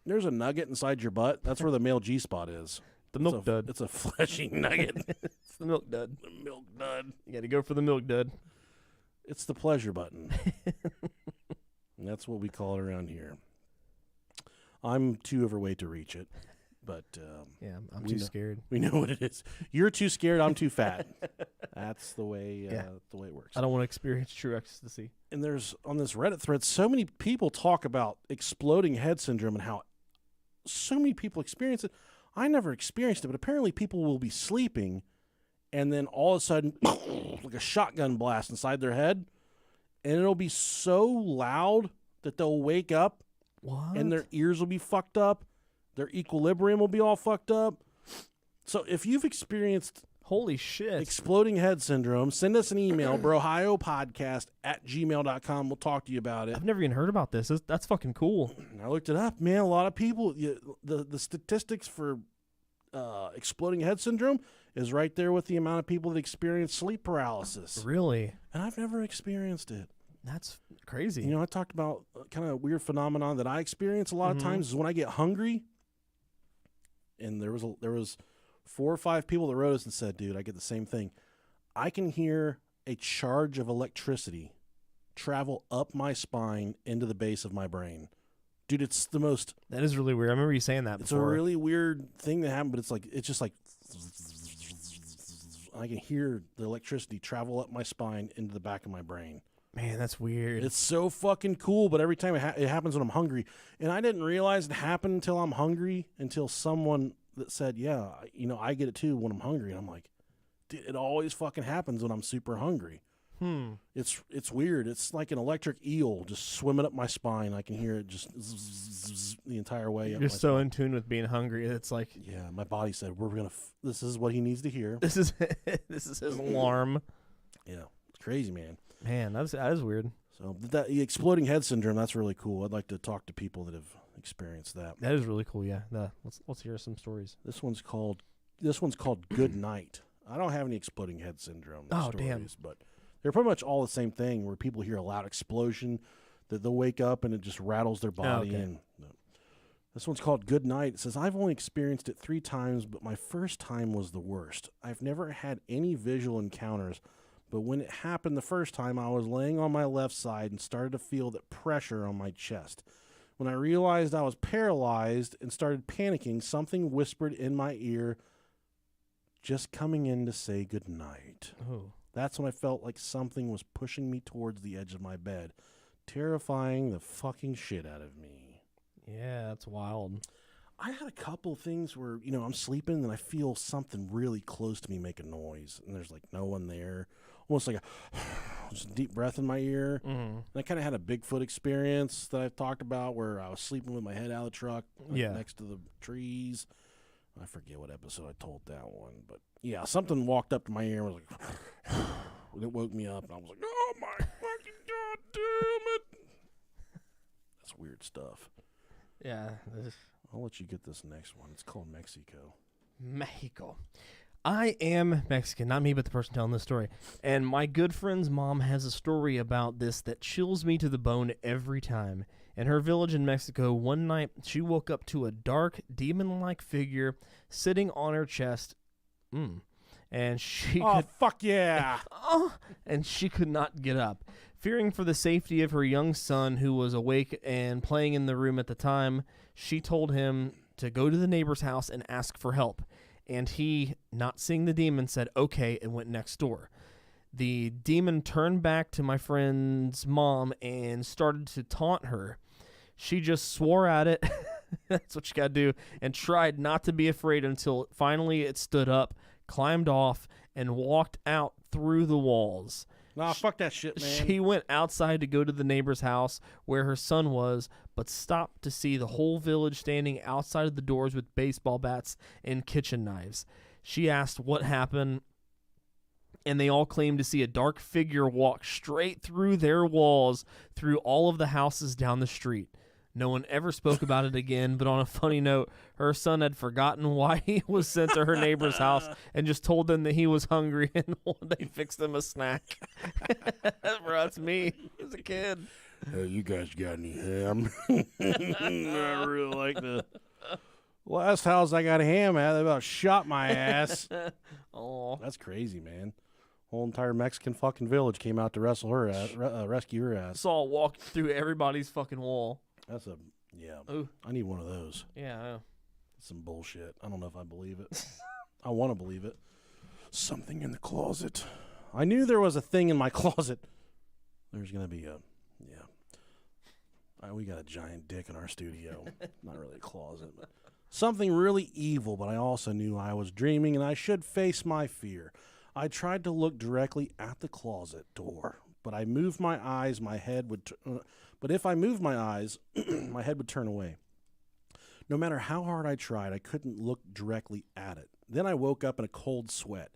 there's a nugget inside your butt. That's where the male G-spot is. The milk dud. It's a fleshy nugget. It's the milk dud. The milk dud. You got to go for the milk dud. It's the pleasure button. And that's what we call it around here. I'm too overweight to reach it, but yeah, I'm too scared. We know what it is. You're too scared. I'm too fat. That's the way the way it works. I don't want to experience true ecstasy. And there's on this Reddit thread, so many people talk about exploding head syndrome and how so many people experience it. I never experienced it, but apparently people will be sleeping, and then all of a sudden, like a shotgun blast inside their head, and it'll be so loud that they'll wake up, and their ears will be fucked up, their equilibrium will be all fucked up, So if you've experienced Holy shit. exploding head syndrome, send us an email, brohiopodcast@gmail.com. We'll talk to you about it. I've never even heard about this. That's fucking cool. I looked it up, man. A lot of people, the statistics for exploding head syndrome is right there with the amount of people that experience sleep paralysis. Really? And I've never experienced it. That's crazy. You know, I talked about kind of weird phenomenon that I experience a lot of times is when I get hungry. And there was 4 or 5 people that wrote us and said, dude, I get the same thing. I can hear a charge of electricity travel up my spine into the base of my brain. Dude, it's the most... That is really weird. I remember you saying that before. It's a really weird thing that happened, but it's just like... I can hear the electricity travel up my spine into the back of my brain. Man, that's weird. It's so fucking cool, but every time it happens when I'm hungry. And I didn't realize it happened until I'm hungry, until someone that said, yeah, you know, I get it too when I'm hungry. And I'm like, dude, it always fucking happens when I'm super hungry. It's weird. It's like an electric eel just swimming up my spine. I can hear it just the entire way. You're so in tune with being hungry. It's like, yeah, my body said, we're going to, this is what he needs to hear. This is his alarm. Yeah, it's crazy, man. Man, that is weird. So the exploding head syndrome, that's really cool. I'd like to talk to people that have experienced that. That is really cool. Yeah. Let's hear some stories. This one's called Good Night. I don't have any exploding head syndrome stories, damn. But they're pretty much all the same thing where people hear a loud explosion that they'll wake up and it just rattles their body. Okay. And this one's called Good Night. It says, I've only experienced it 3 times, but my first time was the worst. I've never had any visual encounters, but when it happened the first time, I was laying on my left side and started to feel that pressure on my chest. When I realized I was paralyzed and started panicking, something whispered in my ear, just coming in to say good night. Oh. That's when I felt like something was pushing me towards the edge of my bed, terrifying the fucking shit out of me. Yeah, that's wild. I had a couple things where, you know, I'm sleeping and I feel something really close to me make a noise, and there's like no one there. Almost like just a deep breath in my ear. And I kind of had a Bigfoot experience that I've talked about where I was sleeping with my head out of the truck next to the trees. I forget what episode I told that one, but yeah, something walked up to my ear and was like, it woke me up, and I was like, oh my fucking god damn it. That's weird stuff. Yeah. I'll let you get this next one. It's called Mexico. Mexico. I am Mexican, not me, but the person telling this story. And my good friend's mom has a story about this that chills me to the bone every time. In her village in Mexico, one night she woke up to a dark, demon-like figure sitting on her chest. And she fuck yeah. And she could not get up. Fearing for the safety of her young son, who was awake and playing in the room at the time, she told him to go to the neighbor's house and ask for help. And he, not seeing the demon, said okay and went next door. The demon turned back to my friend's mom and started to taunt her. She just swore at it. That's what you got to do. And tried not to be afraid until finally it stood up, climbed off, and walked out through the walls. Nah, fuck that shit, man. She went outside to go to the neighbor's house where her son was, but stopped to see the whole village standing outside of the doors with baseball bats and kitchen knives. She asked what happened, and they all claimed to see a dark figure walk straight through their walls, through all of the houses down the street. No one ever spoke about it again, but on a funny note, her son had forgotten why he was sent to her neighbor's house and just told them that he was hungry and they fixed him a snack. Bro, that's me as a kid. Hey, you guys got any ham? I really like the last house I got ham at. They about shot my ass. Oh, that's crazy, man. Whole entire Mexican fucking village came out to wrestle her ass, rescue her ass. Saw walk through everybody's fucking wall. That's yeah. Ooh. I need one of those. Yeah, I know. That's some bullshit. I don't know if I believe it. I want to believe it. Something in the closet. I knew there was a thing in my closet. There's gonna be we got a giant dick in our studio. Not really a closet, but something really evil. But I also knew I was dreaming, and I should face my fear. I tried to look directly at the closet door, but I moved my eyes. My head would. But if I moved my eyes, my head would turn away. No matter how hard I tried, I couldn't look directly at it. Then I woke up in a cold sweat.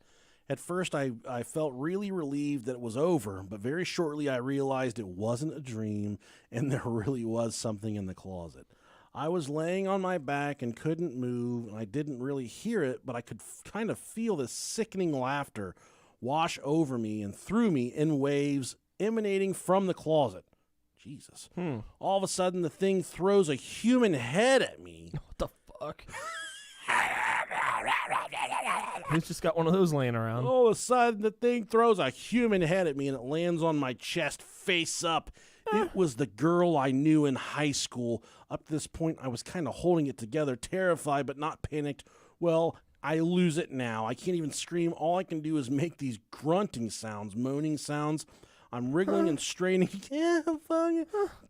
At first, I felt really relieved that it was over, but very shortly I realized it wasn't a dream and there really was something in the closet. I was laying on my back and couldn't move, and I didn't really hear it, but I could kind of feel this sickening laughter wash over me and through me in waves emanating from the closet. Jesus. All of a sudden, the thing throws a human head at me. What the fuck? He's just got one of those laying around. All of a sudden, the thing throws a human head at me, and it lands on my chest face up. It was the girl I knew in high school. Up to this point, I was kind of holding it together, terrified but not panicked. Well, I lose it now. I can't even scream. All I can do is make these grunting sounds, moaning sounds. I'm wriggling and straining,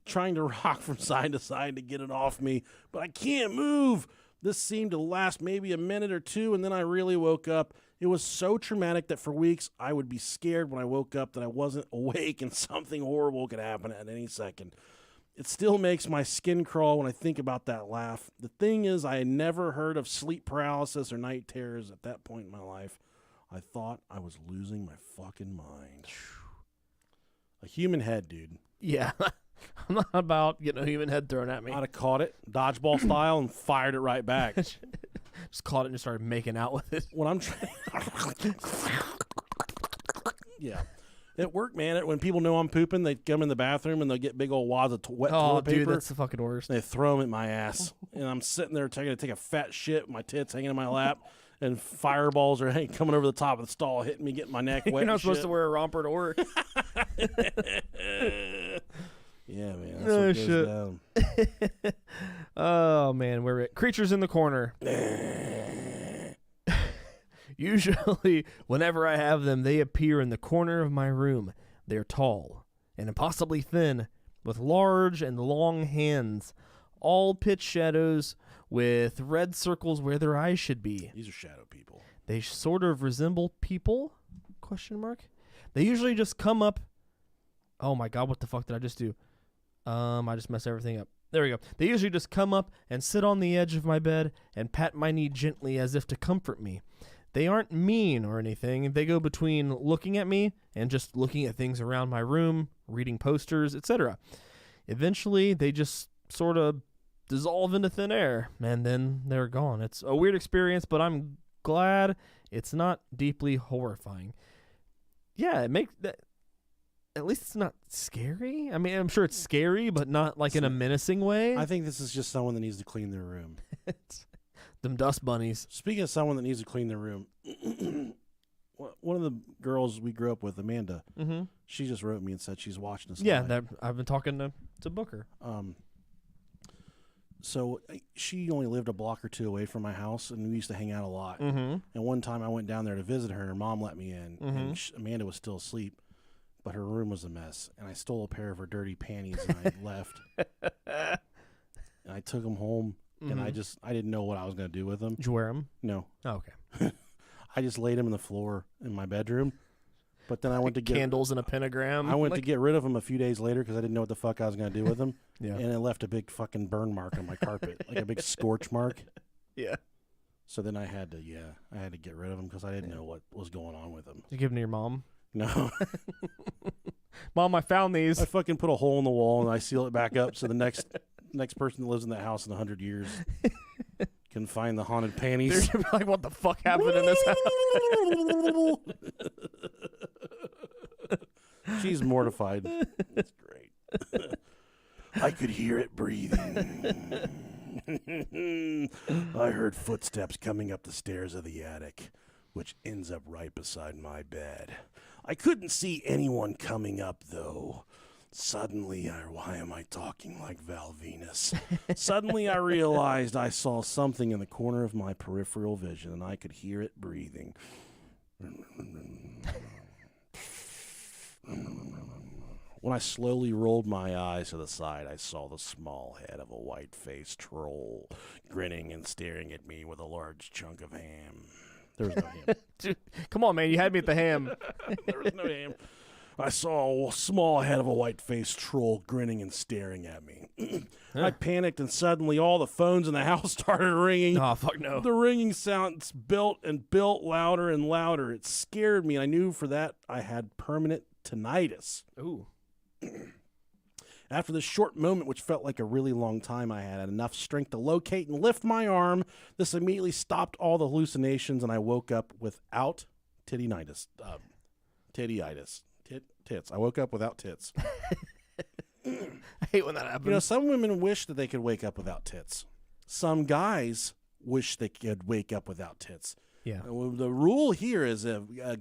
trying to rock from side to side to get it off me, but I can't move. This seemed to last maybe a minute or two, and then I really woke up. It was so traumatic that for weeks I would be scared when I woke up that I wasn't awake and something horrible could happen at any second. It still makes my skin crawl when I think about that laugh. The thing is, I had never heard of sleep paralysis or night terrors at that point in my life. I thought I was losing my fucking mind. A human head, dude. Yeah. I'm not about getting a human head thrown at me. I'd have caught it, dodgeball style, and fired it right back. Just caught it and just started making out with it. When I'm trying... Yeah. At work, man, when people know I'm pooping, they come in the bathroom and they'll get big old wads of wet toilet paper. Dude, that's the fucking worst. They throw them at my ass. And I'm sitting there trying to take a fat shit with my tits hanging in my lap. And fireballs are coming over the top of the stall, hitting me, getting my neck wet. You're not supposed to wear a romper to work. Yeah, man. That's what goes down. Oh, man. We're at Creatures in the Corner. Usually, whenever I have them, they appear in the corner of my room. They're tall and impossibly thin, with large and long hands, all pitch shadows with red circles where their eyes should be. These are shadow people. They sort of resemble people? ? They usually just come up. Oh my god, what the fuck did I just do? I just messed everything up. There we go. They usually just come up and sit on the edge of my bed and pat my knee gently as if to comfort me. They aren't mean or anything. They go between looking at me and just looking at things around my room, reading posters, etc. Eventually, they just sort of dissolve into thin air, and then they're gone. It's a weird experience, but I'm glad it's not deeply horrifying. Yeah, it makes that. At least it's not scary. I mean, I'm sure it's scary, but not like in a menacing way. I think this is just someone that needs to clean their room. It's them dust bunnies. Speaking of someone that needs to clean their room, one of the girls we grew up with, Amanda, she just wrote me and said she's watching us. Yeah, I've been talking to Booker. So she only lived a block or two away from my house, and we used to hang out a lot. And one time I went down there to visit her, and her mom let me in, and Amanda was still asleep, but her room was a mess. And I stole a pair of her dirty panties, and I left. And I took them home, and I didn't know what I was going to do with them. Did you wear them? No. Oh, okay. I just laid them on the floor in my bedroom. But then I went to get candles and a pentagram. I went to get rid of them a few days later because I didn't know what the fuck I was going to do with them. Yeah. And it left a big fucking burn mark on my carpet, like a big scorch mark. Yeah. So then I had to get rid of them because I didn't know what was going on with them. Did you give them to your mom? No. Mom, I found these. I fucking put a hole in the wall and I seal it back up so the next person that lives in that house in 100 years can find the haunted panties. They're like, what the fuck happened in this house? She's mortified. That's great. I could hear it breathing. I heard footsteps coming up the stairs of the attic, which ends up right beside my bed. I couldn't see anyone coming up, though. Suddenly, why am I talking like Val Venus? Suddenly, I realized I saw something in the corner of my peripheral vision, and I could hear it breathing. When I slowly rolled my eyes to the side, I saw the small head of a white-faced troll grinning and staring at me with a large chunk of ham. There was no ham. Dude, come on, man. You had me at the ham. There was no ham. I saw a small head of a white-faced troll grinning and staring at me. I panicked, and suddenly all the phones in the house started ringing. Oh, fuck no. The ringing sounds built louder and louder. It scared me. I knew for that I had permanent tinnitus. Ooh. After this short moment, which felt like a really long time, I had enough strength to locate and lift my arm. This immediately stopped all the hallucinations, and I woke up without titty-nitis. Titty-itis. Tits. I woke up without tits. I hate when that happens. You know, some women wish that they could wake up without tits. Some guys wish they could wake up without tits. Yeah. The rule here is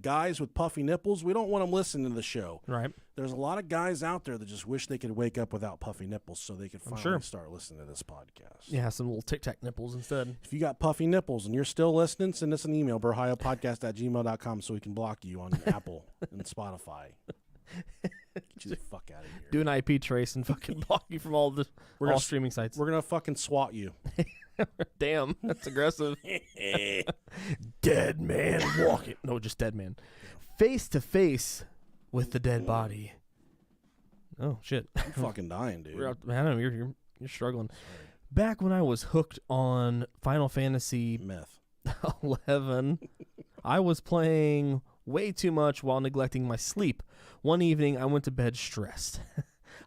guys with puffy nipples, we don't want them listening to the show. Right. There's a lot of guys out there that just wish they could wake up without puffy nipples so they could finally start listening to this podcast. Yeah, some little Tic Tac nipples instead. If you got puffy nipples and you're still listening, send us an email, burhiopodcast@gmail.com, so we can block you on Apple and Spotify. Get you the fuck out of here. Do an IP trace and fucking block you from all streaming sites. We're going to fucking swat you. Damn, that's aggressive. Dead man walking. No, just dead man. Face to face with the dead body. Oh, shit. I'm fucking dying, dude. I know, you're struggling. Back when I was hooked on Final Fantasy Meth. 11, I was playing way too much while neglecting my sleep. One evening, I went to bed stressed.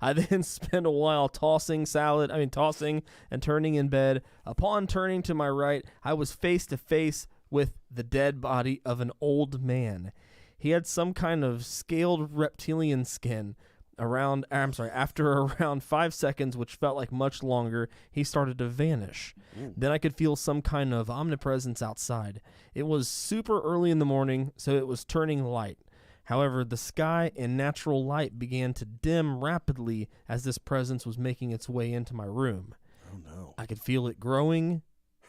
I then spent a while tossing and turning in bed. Upon turning to my right, I was face to face with the dead body of an old man. He had some kind of scaled reptilian skin. After around 5 seconds, which felt like much longer, he started to vanish. Then I could feel some kind of omnipresence outside. It was super early in the morning, so it was turning light. However, the sky and natural light began to dim rapidly as this presence was making its way into my room. Oh, no. I could feel it growing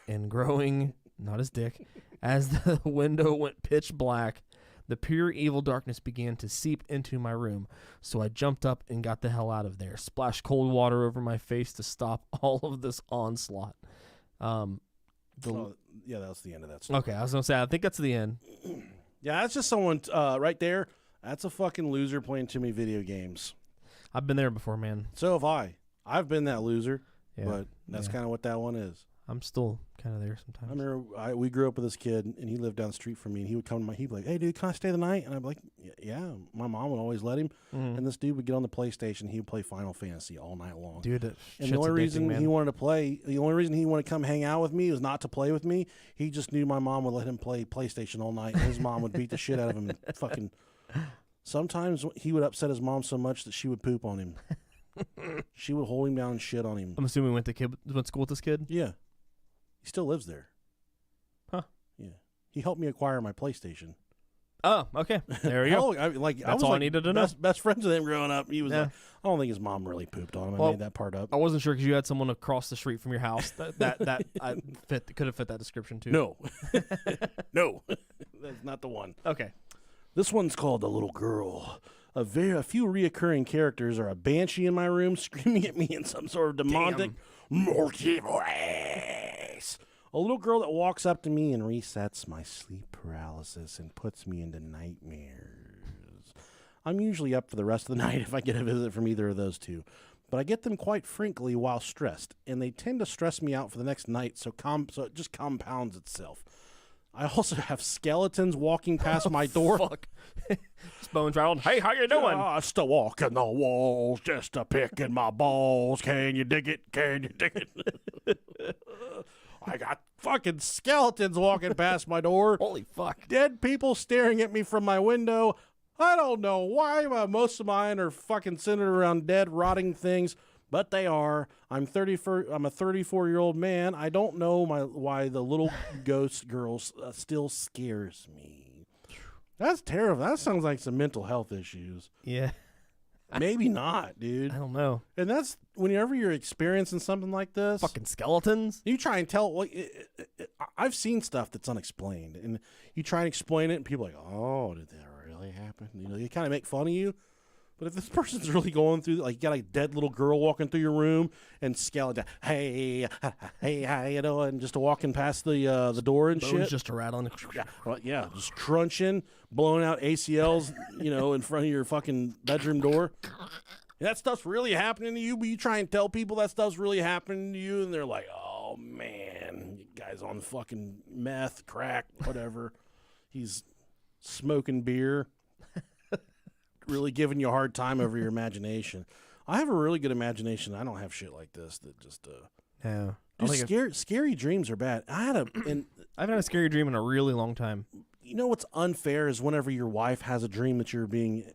and growing, not his dick, as the window went pitch black. The pure evil darkness began to seep into my room, so I jumped up and got the hell out of there, splashed cold water over my face to stop all of this onslaught. Yeah, that was the end of that story. Okay, I was going to say, I think that's the end. Yeah, that's just someone right there. That's a fucking loser playing too many video games. I've been there before, man. So have I. I've been that loser, Yeah. but that's kind of what that one is. I'm still kind of there sometimes. I remember we grew up with this kid, and he lived down the street from me, and he would come to he'd be like, "Hey, dude, can I stay the night?" And I'd be like, "Yeah." My mom would always let him, and this dude would get on the PlayStation. He would play Final Fantasy all night long. Dude, and the only reason he wanted to come hang out with me was not to play with me. He just knew my mom would let him play PlayStation all night, and his mom would beat the shit out of him. And fucking. Sometimes he would upset his mom so much that she would poop on him. She would hold him down and shit on him. I'm assuming we went to school with this kid? Yeah. He still lives there. Huh. Yeah. He helped me acquire my PlayStation. Oh, okay. There you go. That's all I needed to know. Best friends with him growing up. He was. I don't think his mom really pooped on him. I made that part up. I wasn't sure because you had someone across the street from your house that could have fit that description too. No. No. That's not the one. Okay. This one's called The Little Girl. A few reoccurring characters are a banshee in my room screaming at me in some sort of demonic, murky voice. A little girl that walks up to me and resets my sleep paralysis and puts me into nightmares. I'm usually up for the rest of the night if I get a visit from either of those two, but I get them quite frankly while stressed, and they tend to stress me out for the next night, so it just compounds itself. I also have skeletons walking past my door. Fuck. Bones rattled. Hey, how you doing? Just a walking the walls, just a picking my balls. Can you dig it? Can you dig it? I got fucking skeletons walking past my door. Holy fuck. Dead people staring at me from my window. I don't know why, but most of mine are fucking centered around dead, rotting things. But they are. I'm a 34-year-old man. I don't know why the little ghost girl still scares me. That's terrible. That sounds like some mental health issues. Yeah. Maybe not, dude. I don't know. And that's whenever you're experiencing something like this. Fucking skeletons? You try and tell. Well, I've seen stuff that's unexplained. And you try and explain it, and people are like, oh, did that really happen? You know, they kind of make fun of you. But if this person's really going through, like, you got a dead little girl walking through your room and scale down, hey, how you doing? Just walking past the door and Bones shit. just a rattling. Yeah, just crunching, blowing out ACLs, in front of your fucking bedroom door. That stuff's really happening to you, but you try and tell people that stuff's really happening to you, and they're like, oh, man, you guy's on fucking meth, crack, whatever. He's smoking beer. Really giving you a hard time over your imagination. I have a really good imagination. I don't have shit like this that just Yeah. dude, scary dreams are bad. I haven't had a scary dream in a really long time. You know what's unfair is whenever your wife has a dream that you're being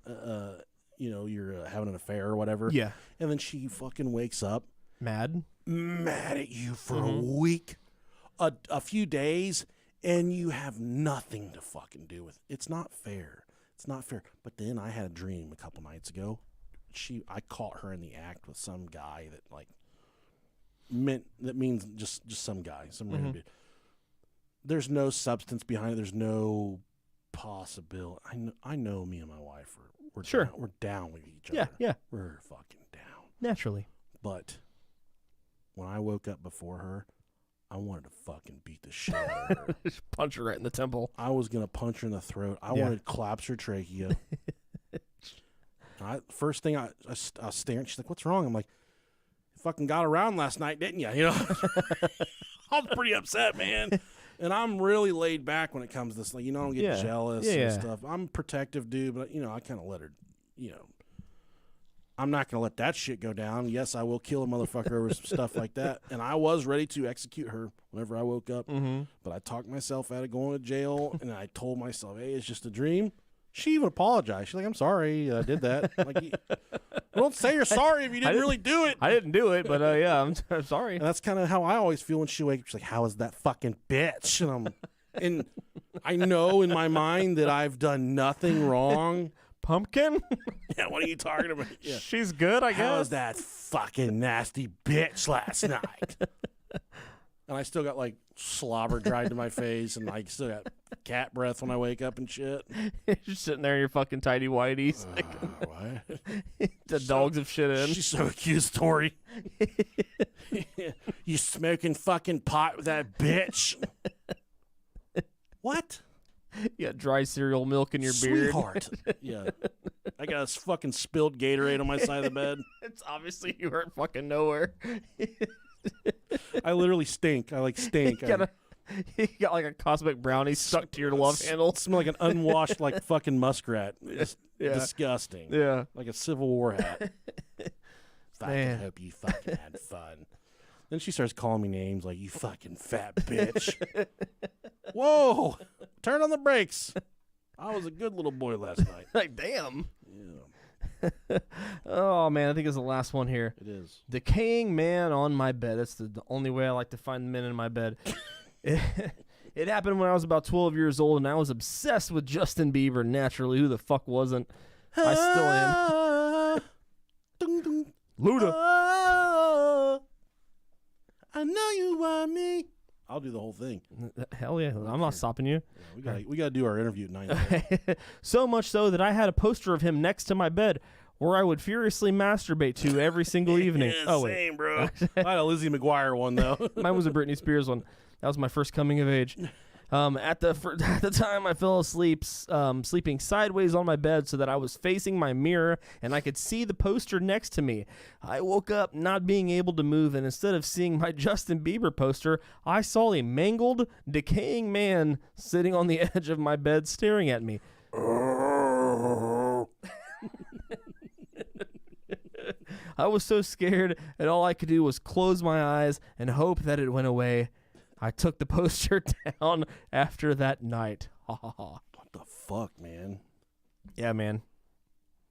you're having an affair or whatever. Yeah. And then she fucking wakes up Mad at you for a week, a few days, and you have nothing to fucking do with it. It's not fair. It's not fair. But then I had a dream a couple nights ago. I caught her in the act with some guy that means just some guy, some random dude. There's no substance behind it. There's no possibility. I know me and my wife we're Sure. down, we're down with each other. Yeah. We're fucking down. Naturally. But when I woke up before her, I wanted to fucking beat the shit out of her. Just punch her right in the temple. I was going to punch her in the throat. I wanted to collapse her trachea. First thing I was staring. She's like, what's wrong? I'm like, you fucking got around last night, didn't you? I was pretty upset, man. And I'm really laid back when it comes to this. Like, I don't get jealous and stuff. I'm a protective dude, but, I kind of let her, I'm not going to let that shit go down. Yes, I will kill a motherfucker over some stuff like that. And I was ready to execute her whenever I woke up. But I talked myself out of going to jail, and I told myself, hey, it's just a dream. She even apologized. She's like, I'm sorry I did that. Like, don't say you're sorry if you didn't really do it. I didn't do it, but I'm sorry. And that's kind of how I always feel when she wakes up. She's like, how is that fucking bitch? And I know in my mind that I've done nothing wrong. Pumpkin? Yeah, what are you talking about? Yeah. She's good, I guess. How was that fucking nasty bitch last night? And I still got like slobber dried to my face, and I still got cat breath when I wake up and shit. You're sitting there in your fucking tidy whities. What? The dogs have shit in. She's so accusatory. You smoking fucking pot with that bitch? What? You got dry cereal milk in your beard. Sweetheart. Yeah. I got a fucking spilled Gatorade on my side of the bed. It's obviously you weren't fucking nowhere. I literally stink. I stink. You got like a cosmic brownie stuck to your love handle. Smell like an unwashed like fucking muskrat. It's disgusting. Yeah. Like a Civil War hat. I Man. hope you fucking had fun. Then she starts calling me names like, you fucking fat bitch. Whoa. Turn on the brakes. I was a good little boy last night. Like, damn. Yeah. Oh, man, I think it's the last one here. It is. Decaying man on my bed. That's the only way I like to find men in my bed. It happened when I was about 12 years old, and I was obsessed with Justin Bieber. Naturally, who the fuck wasn't? I still am. Dun, dun. Luda. I know you want me. I'll do the whole thing. Hell yeah. I'm not stopping you. Yeah, we gotta do our interview at 9. So much so that I had a poster of him next to my bed where I would furiously masturbate to every single evening. Yeah, same, bro. I had a Lizzie McGuire one, though. Mine was a Britney Spears one. That was my first coming of age. At the time, I fell asleep, sleeping sideways on my bed so that I was facing my mirror and I could see the poster next to me. I woke up not being able to move, and instead of seeing my Justin Bieber poster, I saw a mangled, decaying man sitting on the edge of my bed staring at me. I was so scared, and all I could do was close my eyes and hope that it went away. I took the poster down after that night. Ha ha ha. What the fuck, man? Yeah, man.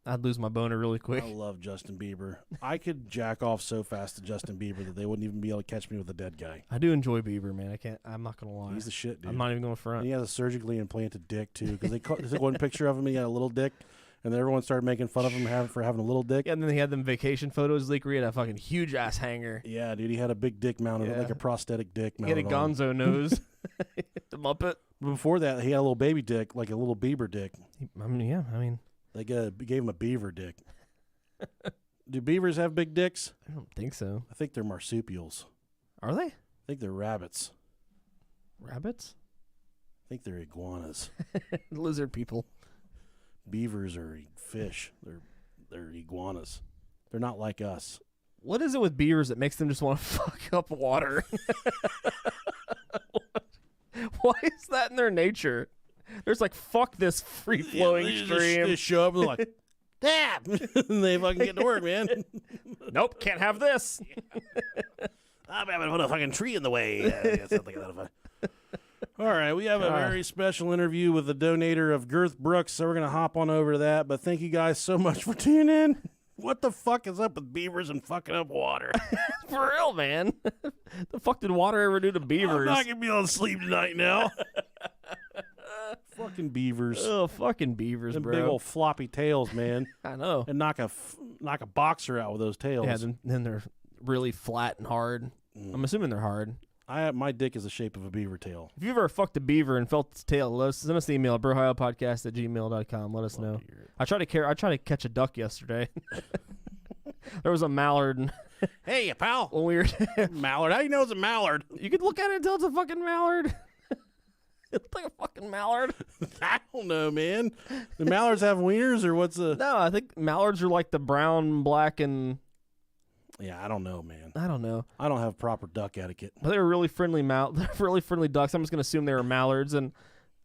I'd lose my boner really quick. I love Justin Bieber. I could jack off so fast to Justin Bieber that they wouldn't even be able to catch me with a dead guy. I do enjoy Bieber, man. I'm not going to lie. He's the shit, dude. I'm not even going to And front. he has a surgically implanted dick, too, because they took one picture of him and he had a little dick, and then everyone started making fun of him for having a little dick. Yeah, and then he had them vacation photos leak where he had a fucking huge ass hanger. Yeah, dude, he had a big dick mounted, like a prosthetic dick He had mounted a on. gonzo nose. The Muppet. Before that, he had a little baby dick, like a little Bieber dick. I mean, They gave him a beaver dick. Do beavers have big dicks? I don't think so. I think they're marsupials. Are they? I think they're rabbits. Rabbits? I think they're iguanas. Lizard people. Beavers are fish. They're iguanas. They're not like us. What is it with beavers that makes them just want to fuck up water? Why is that in their nature? There's like, fuck this free-flowing stream. They show up and they're like, damn! And they fucking get to work, man. Nope, can't have this. I'm having to put a fucking tree in the way. All right, we have a very special interview with the donator of Girth Brooks, so we're going to hop on over to that. But thank you guys so much for tuning in. What the fuck is up with beavers and fucking up water? For real, man. The fuck did water ever do to beavers? I'm not going to be able to sleep tonight now. Fucking beavers. Oh, fucking beavers, Them bro. big old floppy tails, man. I know. And knock a boxer out with those tails. Yeah, then they're really flat and hard. I'm assuming they're hard. My dick is the shape of a beaver tail. If you've ever fucked a beaver and felt its tail, send us an email at brohiopodcast@gmail.com. Let us know. I tried to catch a duck yesterday. There was a mallard. And Hey, pal. when we were, Mallard. How do you know it's a mallard? you could look at it until it's a fucking mallard. It looked like a fucking mallard. I don't know, man. Do mallards have wieners or what's the... No, I think mallards are like the brown, black, and Yeah, I don't know, man. I don't know. I don't have proper duck etiquette. But they were really friendly really friendly ducks. I'm just gonna assume they were mallards, and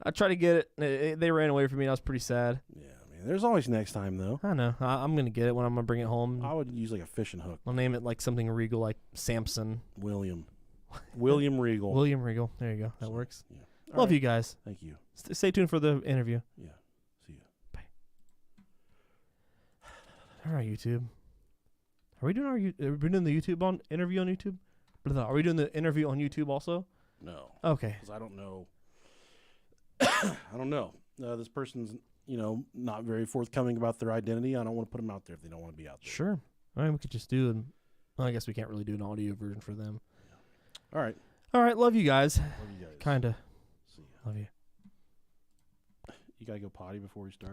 I tried to get it. They ran away from me. And I was pretty sad. Yeah, man. There's always next time, though. I know. I'm gonna get it when I'm gonna bring it home. I would use like a fishing hook. I'll name it like something regal, like Samson. William Regal. William Regal. There you go. That works. Yeah. Love you guys. Thank you. Stay tuned for the interview. Yeah. See you. All right, YouTube. Are we doing the YouTube interview on YouTube? Are we doing the interview on YouTube also? No. Okay. Because I don't know. I don't know. This person's, not very forthcoming about their identity. I don't want to put them out there if they don't want to be out there. Sure. All right, we could just do well, I guess we can't really do an audio version for them. Yeah. All right. All right, love you guys. Love you guys. Kinda. See ya. Love you. You got to go potty before we start?